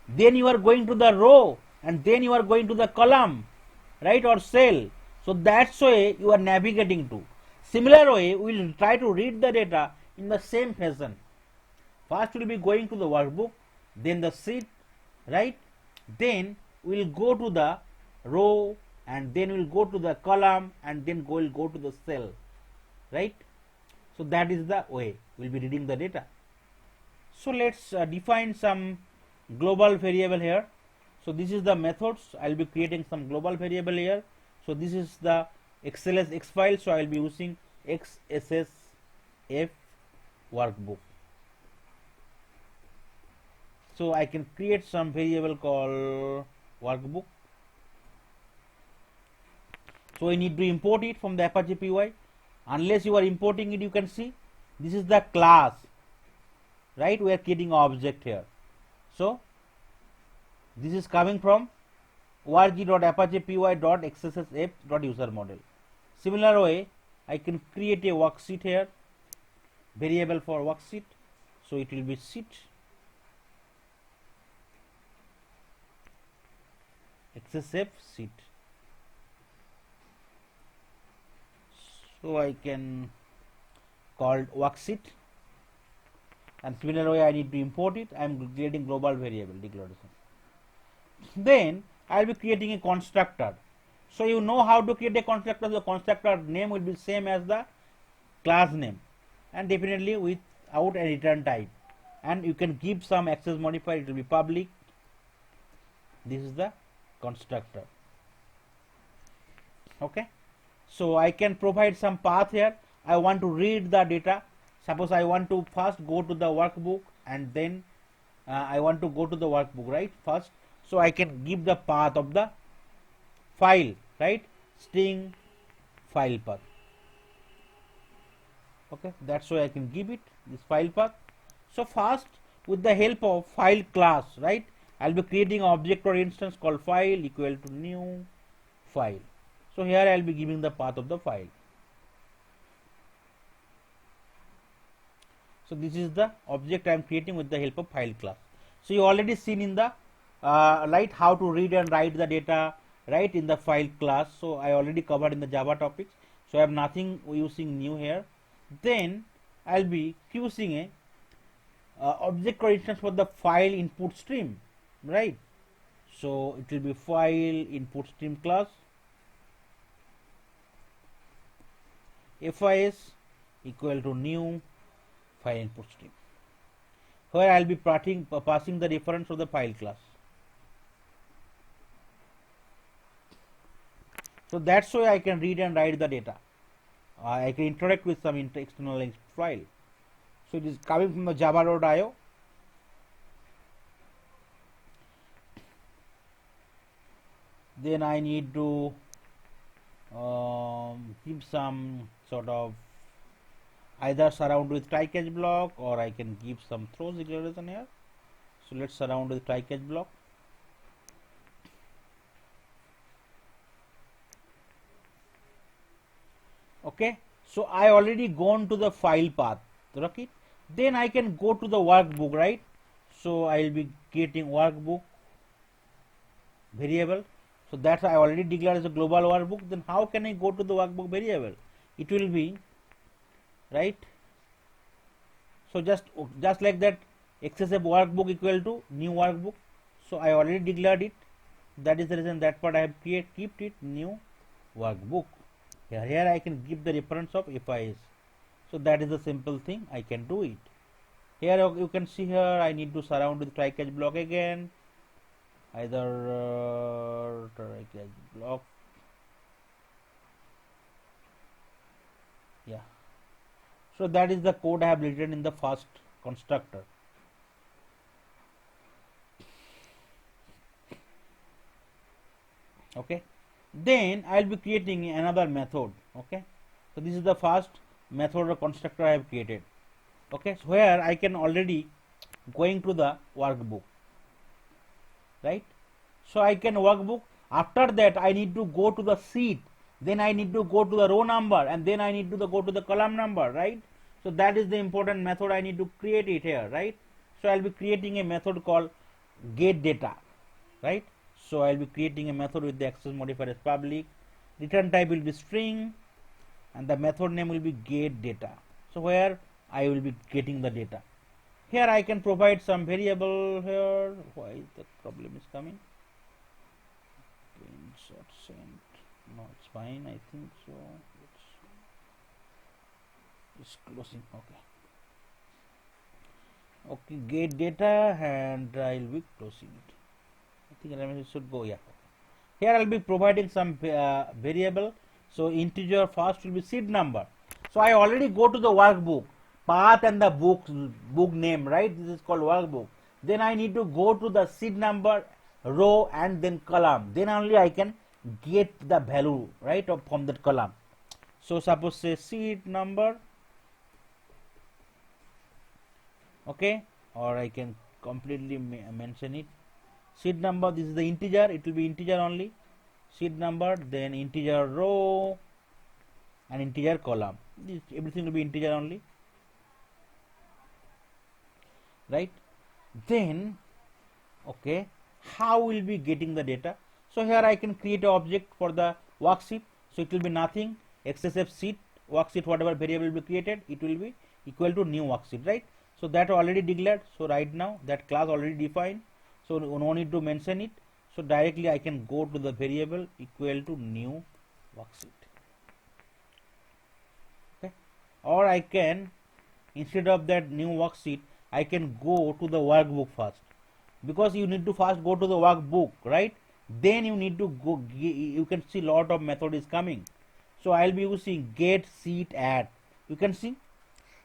Then you are going to the row, and then you are going to the column, right, or cell. So that's way you are navigating to. Similar way, we will try to read the data in the same fashion. First we will be going to the workbook, then the sheet, right? Then we will go to the row, and then we will go to the column, and then we will go to the cell, right? So that is the way we will be reading the data. So let's define some global variable here. So this is the methods. I will be creating some global variable here. So this is the XLSX file. So I will be using XSS XSF workbook. So I can create some variable called workbook. So I need to import it from the Apache PY. Unless you are importing it, you can see this is the class, right? We are creating an object here. So this is coming from org.apachepy.xssf.user-model. Similar way, I can create a worksheet here, variable for worksheet. So it will be sheet XSF sheet. So I can call worksheet, and similar way I need to import it. I am creating global variable declaration. Then I will be creating a constructor. So you know how to create a constructor. The constructor name will be same as the class name, and definitely without a return type. And you can give some access modifier. It will be public. This is the constructor. Okay. So I can provide some path here. I want to read the data. Suppose I want to first go to the workbook, and then I want to go to the workbook, right? First, so I can give the path of the file, right? String file path. Okay, that's why I can give it this file path. So first, with the help of file class, right? I'll be creating an object or instance called file equal to new file. So here I'll be giving the path of the file. So this is the object I am creating with the help of file class. So you already seen in the right how to read and write the data, right, in the file class. So I already covered in the Java topics. So I have nothing using new here. Then I'll be using a object or instance for the file input stream, right? So it will be file input stream class. FIS equal to new file input stream, where I will be passing the reference of the file class. So that's why I can read and write the data. I can interact with some external file. So it is coming from the java.io. Then I need to give some sort of either surround with try catch block, or I can give some throws declaration here. So let's surround with try catch block. Okay, so I already gone to the file path, okay. Then I can go to the workbook, right? So I will be getting workbook variable. So that's I already declared as a global workbook. Then how can I go to the workbook variable? It will be right. So just like that, XSF workbook equal to new workbook. So I already declared it. That is the reason that part I have kept it new workbook. Here I can give the reference of FIS. So that is the simple thing. I can do it. Here you can see here I need to surround with try catch block again. Either try catch block. Yeah. So that is the code I have written in the first constructor. Okay. Then I will be creating another method. Okay. So this is the first method or constructor I have created. Okay. So where I can already going to the workbook, right? So I can workbook. After that I need to go to the sheet. Then I need to go to the row number, and then I need to go to the column number, right? So that is the important method I need to create it here, right? So I'll be creating a method called get data, right? So I'll be creating a method with the access modifier as public. Return type will be string, and the method name will be get data. So where I will be getting the data. Here I can provide some variable here. Why the problem is coming? Insert sent. No, it's fine. I think so. It's closing. Okay. Okay, get data, and I'll be closing it. I think it should go. Yeah. Here I'll be providing some variable. So integer first will be seed number. So I already go to the workbook. path and the book name, right? This is called workbook. Then I need to go to the seed number, row, and then column. Then only I can get the value, right, from that column. So suppose say seed number, okay, or I can completely mention it. Seed number, this is the integer, it will be integer only. Seed number, then integer row and integer column. This, everything will be integer only, right? Then okay, how will be getting the data? So here I can create an object for the worksheet. So it will be nothing XSF sheet worksheet, whatever variable will be created, it will be equal to new worksheet, right? So that already declared. So right now that class already defined, so no need to mention it. So directly I can go to the variable equal to new worksheet, okay? Or I can, instead of that new worksheet, I can go to the workbook first, because you need to first go to the workbook, right? Then you need to go, you can see lot of method is coming. So I'll be using get sheet add. You can see,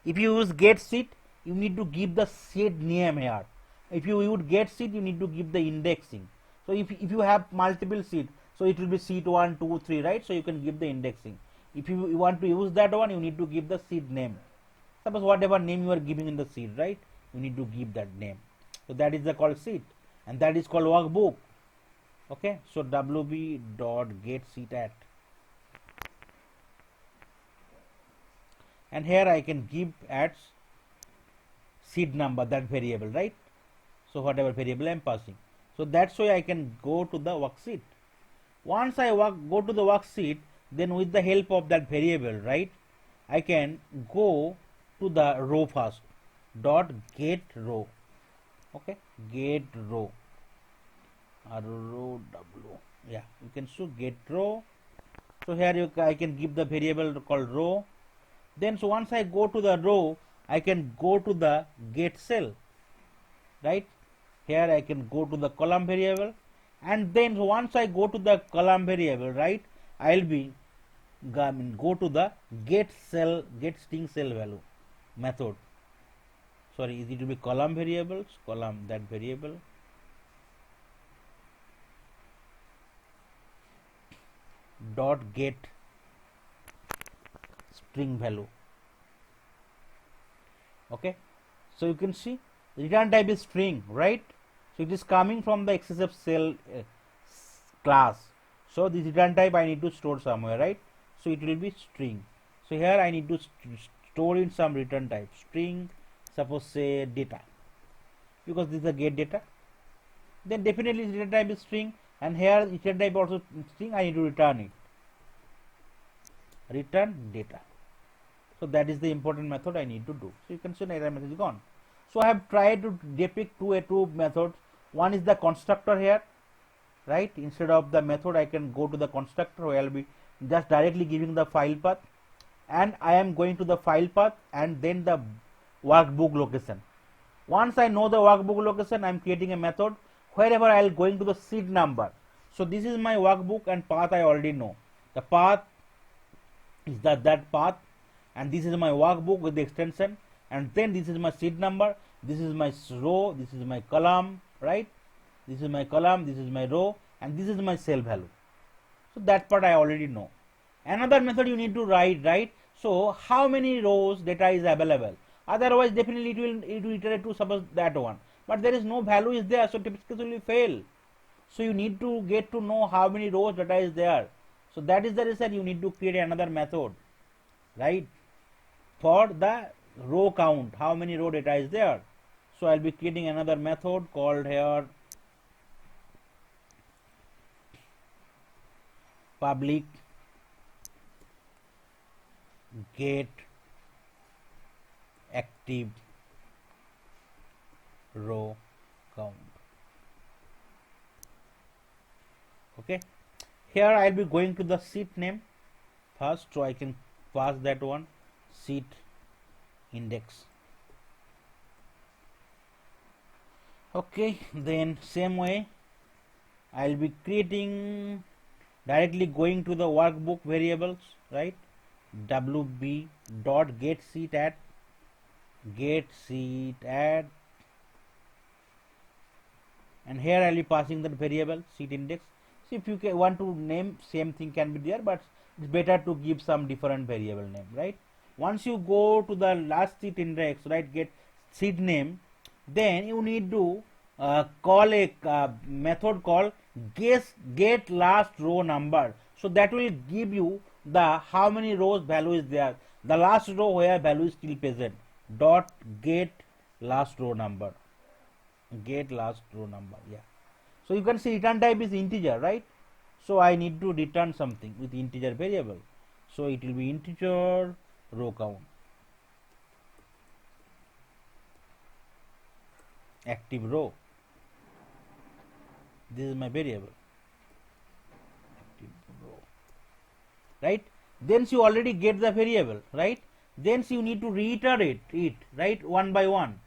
if you use get sheet, you need to give the sheet name here. If you would get sheet, you need to give the indexing. So if you have multiple sheet, so it will be sheet 1, 2, 3, right? So you can give the indexing. If you want to use that one, you need to give the sheet name. Suppose whatever name you are giving in the sheet, right? You need to give that name. So that is the called sheet, and that is called workbook. Okay, so wb dot get sheet at, and here I can give at seed number, that variable, right? So whatever variable I am passing. So that's why I can go to the worksheet. Once I go to the worksheet, then with the help of that variable, right, I can go to the row first. Dot get row, okay, get row, row w, yeah, you can show get row. So here I can give the variable called row. Then so once I go to the row, I can go to the get cell, right? Here I can go to the column variable, and then once I go to the column variable, right, I'll be go to the get cell, get string cell value method. Sorry, it will be column variables, column, that variable, dot get string value, okay? So you can see return type is string, right? So it is coming from the XSF cell class. So this return type I need to store somewhere, right? So it will be string. So here I need to store in some return type, string, suppose say data, because this is the get data. Then definitely return type is string, and here return type also string, I need to return it, return data. So that is the important method I need to do. So you can see error message is gone. So I have tried to depict two methods. One is the constructor here, right? Instead of the method, I can go to the constructor where I'll be just directly giving the file path, and I am going to the file path and then the workbook location. Once I know the workbook location, I am creating a method wherever I will going to the seed number. So this is my workbook, and path I already know. The path is that path, and this is my workbook with the extension, and then this is my seed number, this is my row, this is my column, right? This is my column, this is my row, and this is my cell value. So that part I already know. Another method you need to write, right? So how many rows data is available? Otherwise definitely it will iterate to suppose that one, but there is no value is there, so typically will fail. So you need to get to know how many rows data is there. So that is the reason you need to create another method, right, for the row count, how many row data is there. So I'll be creating another method called here public get active row count. Okay, here I'll be going to the sheet name first, so I can pass that one, sheet index. Okay, then same way I'll be creating, directly going to the workbook variables, right? wb dot get sheet at, get seat add, and here I'll be passing that variable seat index. So if you want to name, same thing can be there, but it's better to give some different variable name, right? Once you go to the last seat index, right, get seat name, then you need to call a method called get last row number. So that will give you the how many rows value is there, the last row where value is still present, dot get last row number, get last row number. Yeah, so you can see return type is integer, right? So I need to return something with integer variable, so it will be integer row count, active row. This is my variable, active row, right? Then you already get the variable, right? Then you need to reiterate it, right, one by one,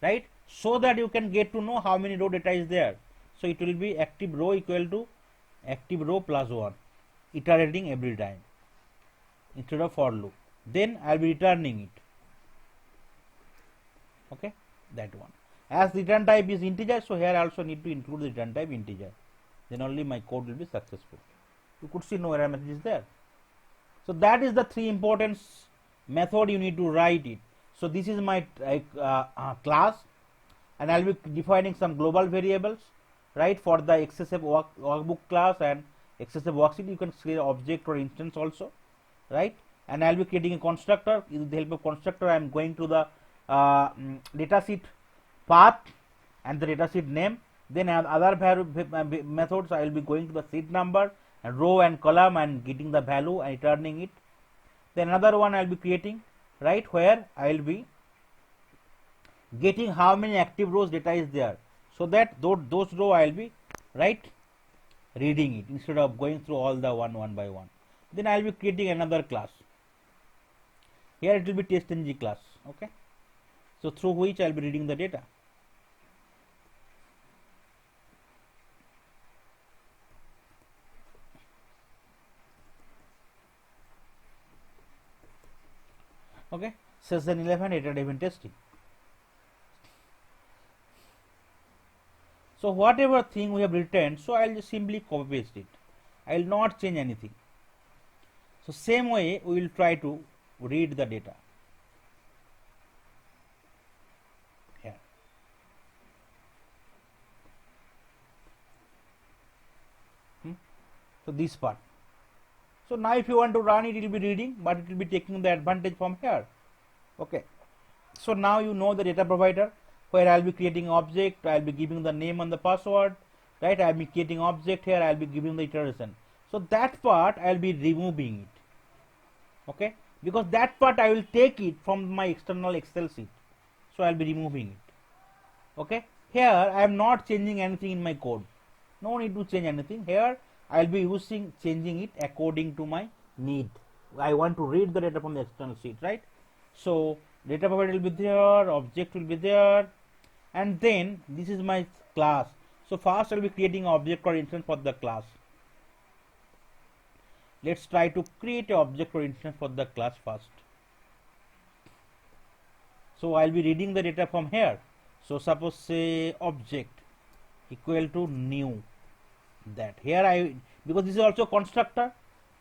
right, so that you can get to know how many row data is there. So it will be active row equal to active row plus 1, iterating every time instead of for loop. Then I'll be returning it. Okay, that one. As return type is integer, so here I also need to include the return type integer. Then only my code will be successful. You could see no error message is there. So that is the three important method you need to write it. So this is my class, and I'll be defining some global variables, right, for the XSF workbook class and XSF worksheet. You can create object or instance also, right? And I'll be creating a constructor. With the help of constructor, I'm going to the datasheet path and the datasheet name. Then other methods, I will be going to the sheet number and row and column and getting the value and returning it. Then another one I'll be creating, right, where I'll be getting how many active rows data is there, so that those row I'll be, right, reading it instead of going through all the one by one. Then I'll be creating another class. Here it will be testng class. Okay, so through which I'll be reading the data. Okay, session 11, data-driven testing. So whatever thing we have written, so I'll just simply copy paste it. I will not change anything. So same way we will try to read the data. Here. So this part. So now if you want to run it, it will be reading, but it will be taking the advantage from here. Okay. So now you know the data provider, where I will be creating object, I will be giving the name and the password, right? I will be creating object here, I will be giving the iteration. So that part I will be removing it. Okay, because that part I will take it from my external Excel sheet. So I will be removing it. Okay, here I am not changing anything in my code. No need to change anything. Here I will be changing it according to my need. I want to read the data from the external sheet, right? So data provider will be there, object will be there, and then this is my class. So first I will be creating an object or instance for the class. Let's try to create an object or instance for the class first. So I'll be reading the data from here. So suppose say object equal to new, that here because this is also constructor,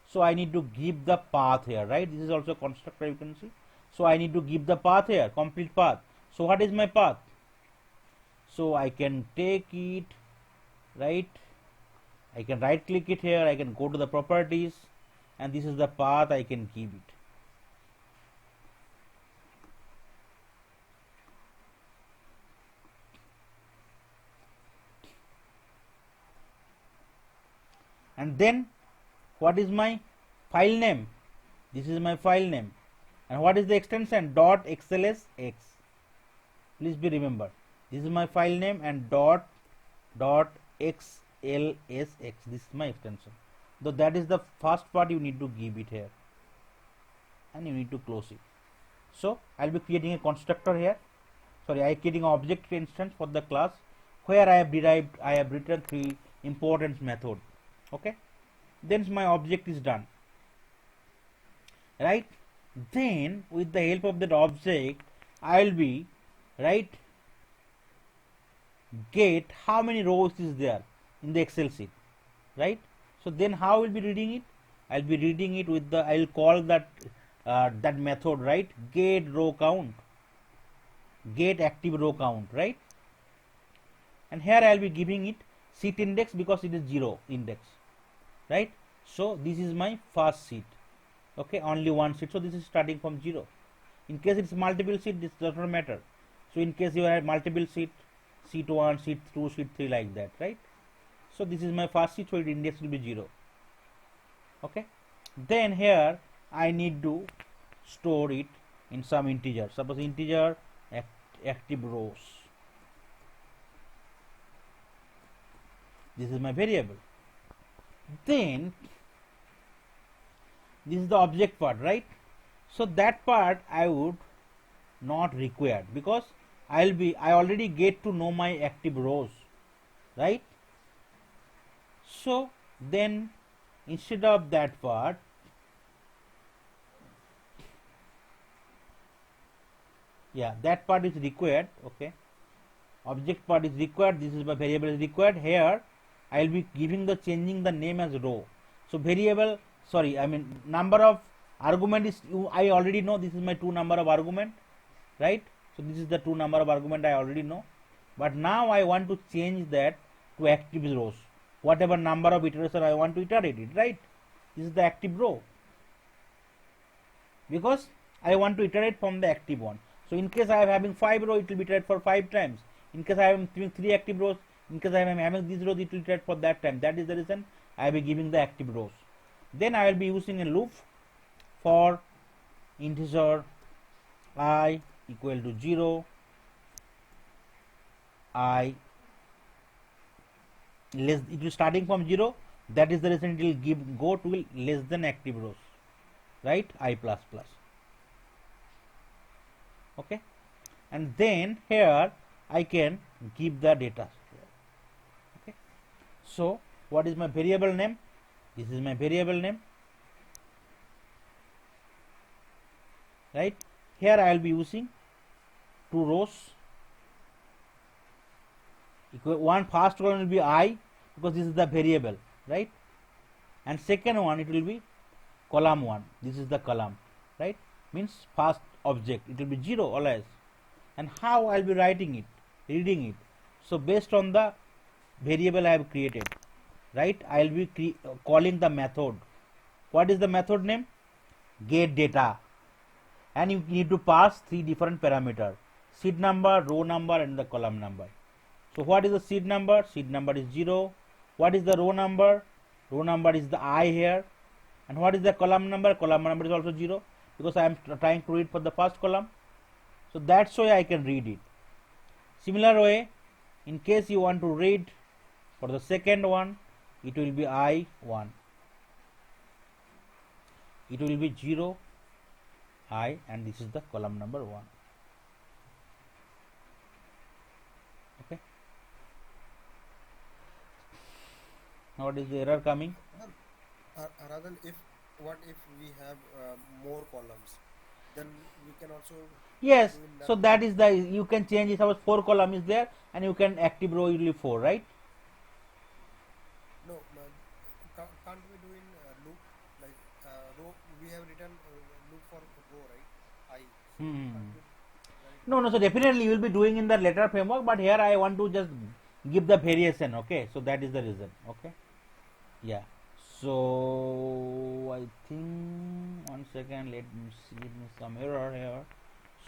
so I need to give the path here, right? This is also constructor, you can see. So I need to give the path here, complete path. So what is my path? So I can take it, right? I can right click it here, I can go to the properties, and this is the path I can give it. And then what is my file name? This is my file name. And what is the extension? .xlsx. Please be remembered. This is my file name and .xlsx. This is my extension. So that is the first part you need to give it here, and you need to close it. So I'll be creating a constructor here. Sorry, I am creating an object instance for the class where I have written three importance method. Okay, then my object is done, right? Then with the help of that object I will be, right, get how many rows is there in the Excel sheet, right? So then how I will be reading it? I will be reading it with the, I will call that that method, right, get row count, get active row count, right? And here I will be giving it sheet index because it is 0 index, right? So this is my first sheet, okay, only one sheet, so this is starting from 0. In case it's multiple sheet, this does not matter. So in case you have multiple sheet, sheet 1, sheet 2, sheet 3, like that, right? So this is my first sheet, so its index will be 0, okay. Then here I need to store it in some integer, suppose integer active rows. This is my variable. Then this is the object part, right? So that part I would not require because I already get to know my active rows, right? So then instead of that part, yeah, that part is required, okay. Object part is required, this is my variable is required. Here I will be giving the changing the name as row. So variable, sorry, I mean number of argument is, I already know this is my 2 number of argument, right? So this is the 2 number of argument I already know, but now I want to change that to active rows, whatever number of iteration I want to iterate it, right? This is the active row because I want to iterate from the active one. So in case I am having 5 rows, it will be iterated for 5 times. In case I am having 3 active rows, in case I am having these rows, it will iterate for that time. That is the reason I will be giving the active rows. Then I will be using a loop for integer I equal to 0, I less, it will starting from 0. That is the reason it will go to less than active rows, right? I plus plus, okay. And then here I can give the data, okay. So what is my variable name? This is my variable name, right? Here I will be using 2 rows. One first one will be I because this is the variable, right? And second one it will be column 1. This is the column, right? Means first object, it will be 0 always. And how I will be writing it, reading it? So based on the variable I have created, right, I will be calling the method. What is the method name? Get data. And you need to pass 3 different parameters: seed number, row number, and the column number. So what is the seed number? Seed number is 0. What is the row number? Row number is the I here. And what is the column number? Column number is also 0 because I am trying to read for the first column. So that's why I can read it. Similar way, in case you want to read for the second one, it will be I1. It will be 0, I, and this is the column number 1. Okay. Now what is the error coming? Rather, what if we have more columns, then we can also Yes. do in So that way. that is the, you can change it. Suppose 4 column is there, and you can active row only 4, right? No, can't we do in loop, like row? We have written loop for row, right? I. So can't Hmm. we write No, no. So definitely you will be doing in the later framework, but here I want to just give the variation. Okay. So that is the reason. Okay. Yeah. So I think 1 second. Let me see some error here.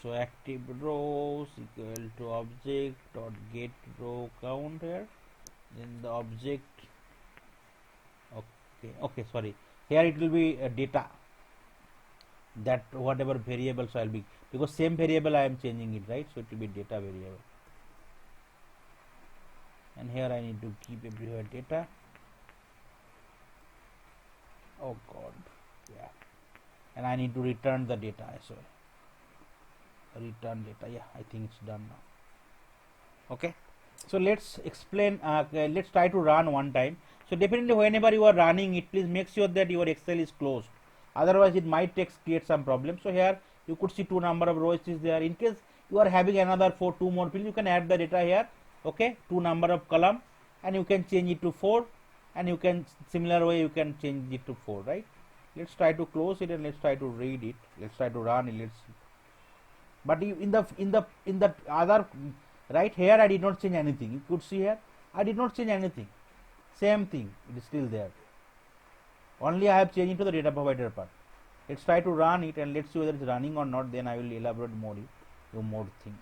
So active rows equal to object dot get row count here. Then the object. Okay. Okay. Sorry. Here it will be data. That whatever variables I'll be, because same variable I am changing it, right? So it will be data variable. And here I need to keep everywhere data. Oh god, yeah. And I need to return the data as well. Return data, yeah, I think it's done now. Okay, so let's explain, let's try to run one time. So definitely whenever you are running it, please make sure that your Excel is closed, otherwise it might create some problem. So here you could see 2 number of rows is there. In case you are having another two more fields, you can add the data here. Okay, 2 number of column, and you can change it to 4, and you can similar way you can change it to 4, right? Let's try to close it and let's try to read it. Let's try to run it. Let's. But in the other right here, I did not change anything. You could see here, I did not change anything. Same thing, it is still there. Only I have changed it to the data provider part. Let's try to run it and let's see whether it's running or not. Then I will elaborate more thing.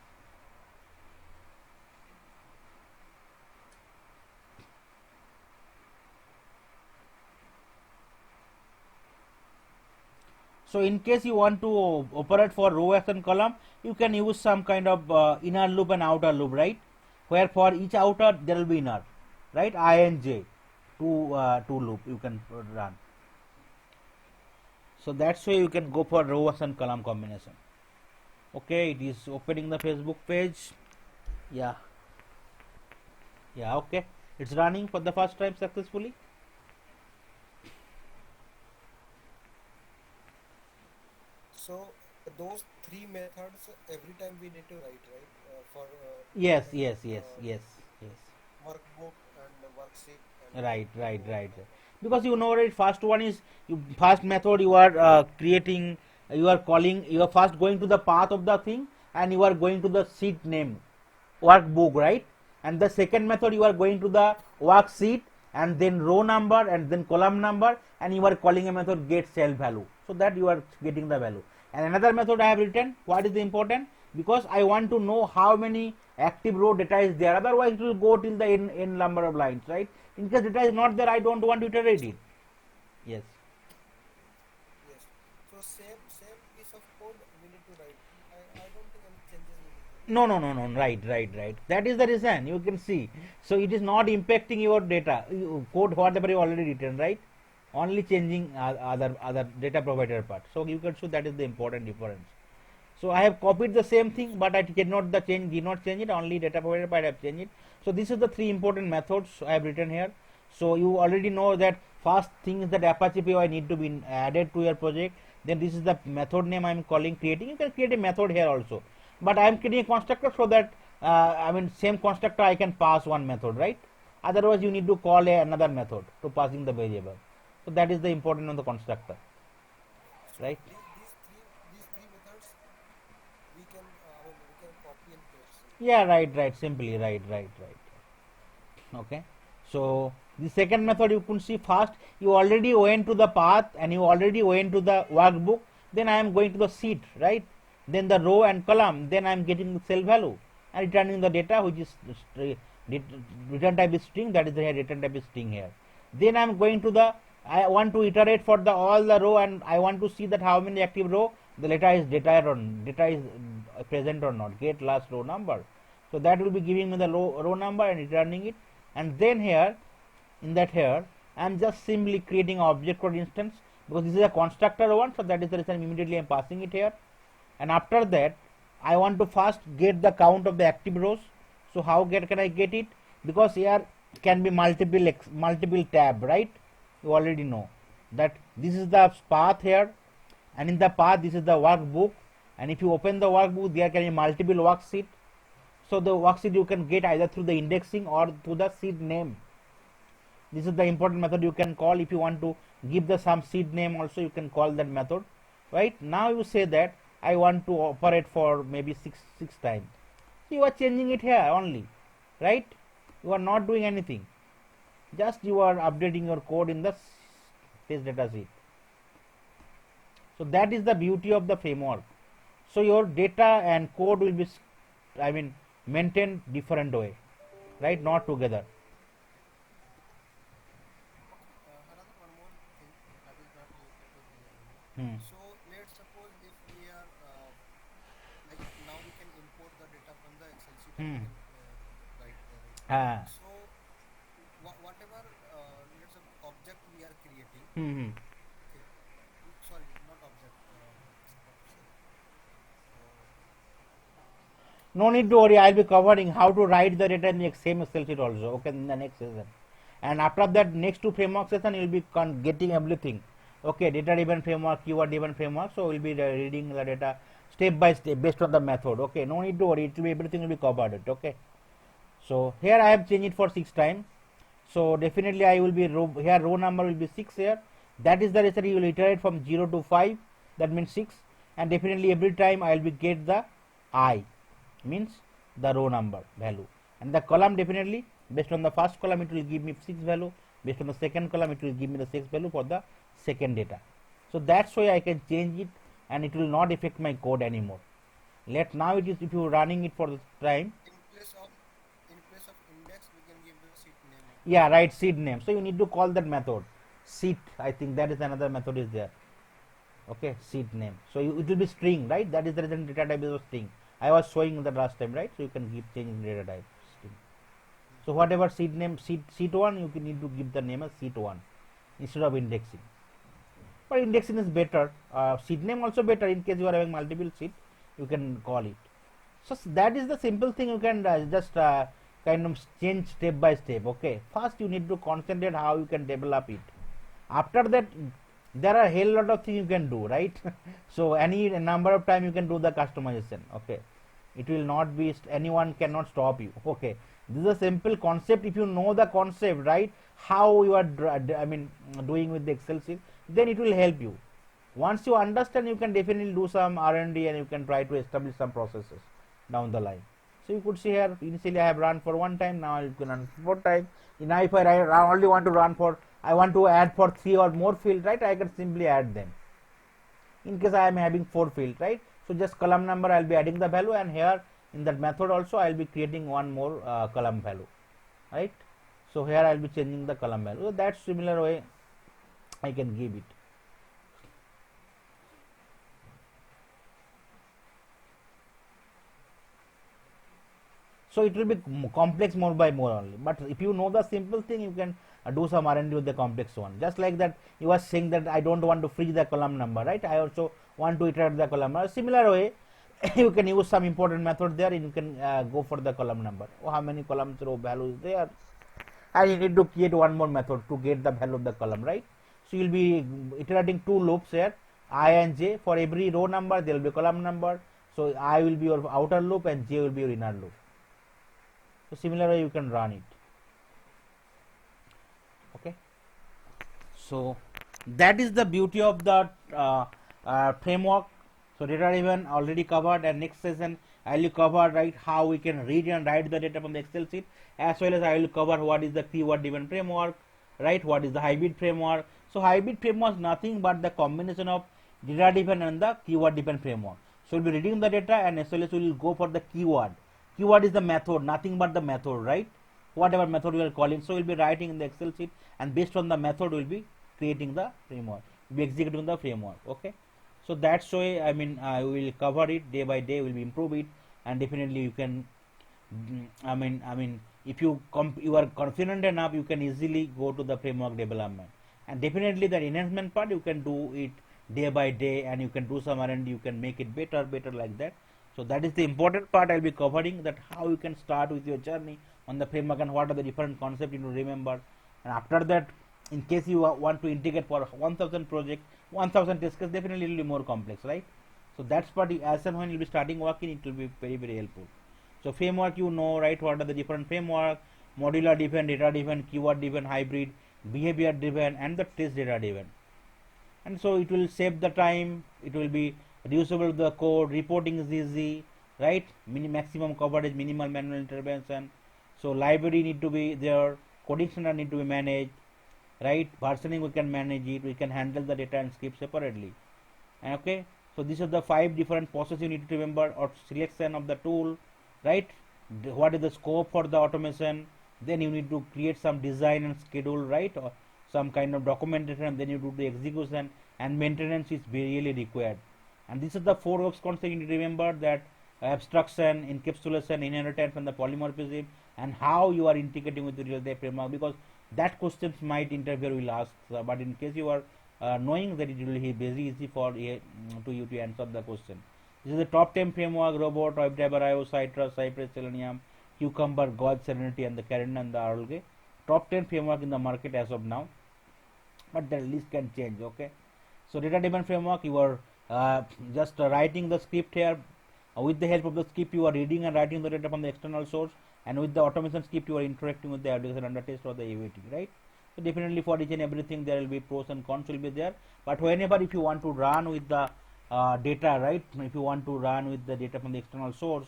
So in case you want to operate for rows and column, you can use some kind of inner loop and outer loop, right? Where for each outer there will be inner, right? I and j, two loop you can run. So that's why you can go for rows and column combination. Okay, it is opening the Facebook page. Yeah, okay, it's running for the first time successfully. So those three methods every time we need to write, right? For Yes, like workbook and worksheet and right. Because you know, right, first one is first method you are creating, you are calling, you are first going to the path of the thing and you are going to the sheet name, workbook, right? And the second method you are going to the worksheet and then row number and then column number, and you are calling a method get cell value, so that you are getting the value. And another method I have written, what is the important, because I want to know how many active row data is there, otherwise it will go till the n number of lines, right? In case data is not there, I don't want to iterate it. Yes. yes. So same piece of code we need to write. I don't think any changes will be No. Right. That is the reason you can see. So it is not impacting your data. Code whatever you already written, right? Only changing other data provider part. So you can show that is the important difference. So I have copied the same thing, but I did not change it. Only data provider part I have changed it. So this is the three important methods I have written here. So you already know that first thing is that Apache PY need to be added to your project. Then this is the method name I am creating. You can create a method here also, but I am creating a constructor so that same constructor I can pass one method, right? Otherwise you need to call another method to passing the variable. So that is the important of the constructor, so right? these three methods we can we can copy and paste. Yeah, right. Simply right. Okay. So the second method you can see first you already went to the path and you already went to the workbook. Then I am going to the sheet, right? Then the row and column. Then I am getting the cell value and returning the data, which is return type is string. That is the return type is string here. Then I am going to the, I want to iterate for the all the row and I want to see that how many active row the data is present or not. Get last row number. So that will be giving me the row number and returning it. And then here in that here I am just simply creating an object code instance, because this is a constructor one, so that is the reason immediately I am passing it here. And after that I want to first get the count of the active rows. So how can I get it? Because here can be multiple tab, right? You already know that this is the path here, and in the path this is the workbook, and if you open the workbook there can be multiple worksheet. So the worksheet you can get either through the indexing or through the seed name. This is the important method you can call. If you want to give the some seed name also, you can call that method, right? Now you say that I want to operate for maybe six times. So you are changing it here only, right? You are not doing anything, just you are updating your code in the test data sheet. So that is the beauty of the framework. So your data and code will be maintained different way, right? Not together. Another one more thing that is not related to here. Hmm. So let's suppose if we are like now we can import the data from the Excel sheet and we Hmm. can write there, right? Ah. So whatever let's say object we are creating, Hmm. okay, sorry, not object, what to say, No need to worry. I'll be covering how to write the data in the same Excel sheet also. Okay, in the next session. And after that, next two framework session, you'll be getting everything. Okay, data driven framework, keyword driven framework. So we'll be reading the data. step by step based on the method. Okay, no need to worry, it will be, everything will be covered it. Okay, so here I have changed it for 6 times. So definitely I will be here row number will be 6 here. That is the reason you will iterate from 0 to 5, that means 6, and definitely every time I will be get the I, means the row number value, and the column definitely based on the first column it will give me 6 value, based on the second column it will give me the 6 value for the second data. So that's why I can change it and it will not affect my code anymore. Let now it is, if you are running it for the time, In place of index, we can give the seat name. yeah, right, seed name. So you need to call that method seed. I think that is another method is there. Okay, seed name. So it will be string, right? That is the reason data type is a string. I was showing the last time, right? So you can keep changing data type string. So whatever seed name, seed one, you can need to give the name as seed one instead of indexing. But indexing is better. Seed name also better in case you are having multiple seed. You can call it. So that is the simple thing. You can just kind of change step by step. Okay, first you need to concentrate how you can develop it. After that, there are a hell lot of things you can do, right? So any number of time you can do the customization. Okay, it will not be, anyone cannot stop you. Okay, this is a simple concept. If you know the concept, right, how you are doing with the Excel sheet, then it will help you. Once you understand, you can definitely do some R&D and you can try to establish some processes down the line. So you could see here, initially I have run for 1 time, now you can run 4 times. Now if I only want to run for, I want to add for 3 or more fields, right, I can simply add them. In case I am having 4 fields, right, so just column number I will be adding the value, and here in that method also I will be creating one more column value, right. So here I will be changing the column value. So that similar way I can give it. So it will be complex more by more only. But if you know the simple thing, you can do some R&D with the complex one. Just like that, you are saying that I don't want to free the column number, right? I also want to iterate the column number. Similar way, you can use some important method there, and you can go for the column number. How many columns row values there, and you need to create one more method to get the value of the column, right? So you'll be iterating 2 loops here, I and j. For every row number, there will be column number. So I will be your outer loop and j will be your inner loop. So similar way you can run it. Okay, so that is the beauty of the framework. So data driven already covered, and next session I will cover, right, how we can read and write the data from the Excel sheet, as well as I will cover what is the keyword driven framework, right, what is the hybrid framework. So hybrid framework is nothing but the combination of data driven and the keyword driven framework. So we'll be reading the data, and as well as we will go for the keyword. Keyword is the method, nothing but the method, right? Whatever method we are calling. So we'll be writing in the Excel sheet, and based on the method we'll be creating the framework. We'll be executing the framework. Okay. So that's why I will cover it day by day. We'll be improve it, and definitely you can. If you are confident enough, you can easily go to the framework development, and definitely the enhancement part you can do it day by day, and you can do some R&D. You can make it better like that. So that is the important part I'll be covering, that how you can start with your journey on the framework and what are the different concepts you need to remember. And after that, in case you want to integrate for 1000 project, 1000 test case, definitely it will be more complex, right? So that's part, as and when you'll be starting working, it will be very helpful. So framework, you know, right, what are the different framework: modular driven, data driven, keyword driven, hybrid, behavior driven, and the test data driven. And so it will save the time, it will be reusable the code, reporting is easy, right, maximum coverage, minimal manual intervention. So library need to be there, coding standard need to be managed, right, versioning we can manage it, we can handle the data and script separately. And okay, so these are the 5 different processes you need to remember, or selection of the tool, right, what is the scope for the automation, then you need to create some design and schedule, right, or some kind of documentation, then you do the execution, and maintenance is really required. And these are the 4 works concepts you need to remember, that abstraction, encapsulation, inheritance, and the polymorphism, and how you are integrating with the real time framework, because that questions might interviewer will ask, but in case you are knowing that, it will be very easy for to you to answer the question. This is the top 10 framework: Robot, WebDriver IO, Citrus, Cypress, Selenium, Cucumber, Gold, Serenity, and the Karen and the Arlge. Top 10 framework in the market as of now, but the list can change. Okay, so data driven framework, your just writing the script here. With the help of the script, you are reading and writing the data from the external source, and with the automation script, you are interacting with the application under test or the UAT, right? So definitely for each and everything there will be pros and cons will be there. But whenever if you want to run with the data, right? If you want to run with the data from the external source,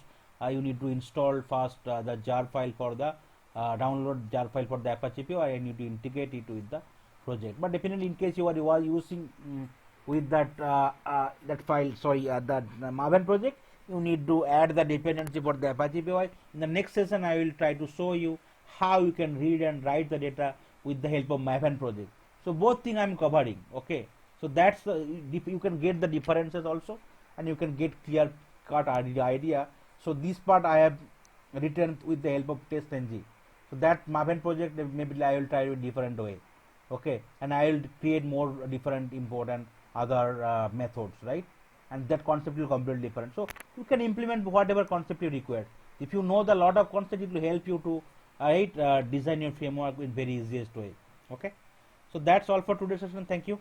you need to install first the jar file for the download jar file for the Apache PY, and you need to integrate it with the project. But definitely in case you are using with that that file, sorry, that Maven project, you need to add the dependency for the Apache PY. In the next session, I will try to show you how you can read and write the data with the help of Maven project. So both thing I am covering. Okay, so that's the, you can get the differences also, and you can get clear cut idea. So this part I have written with the help of TestNG. So that Maven project maybe I will try a different way. Okay, and I will create more different important other methods, right? And that concept will completely different. So you can implement whatever concept you require. If you know the lot of concept, it will help you to design your framework in very easiest way. Okay, so that's all for today's session. Thank you.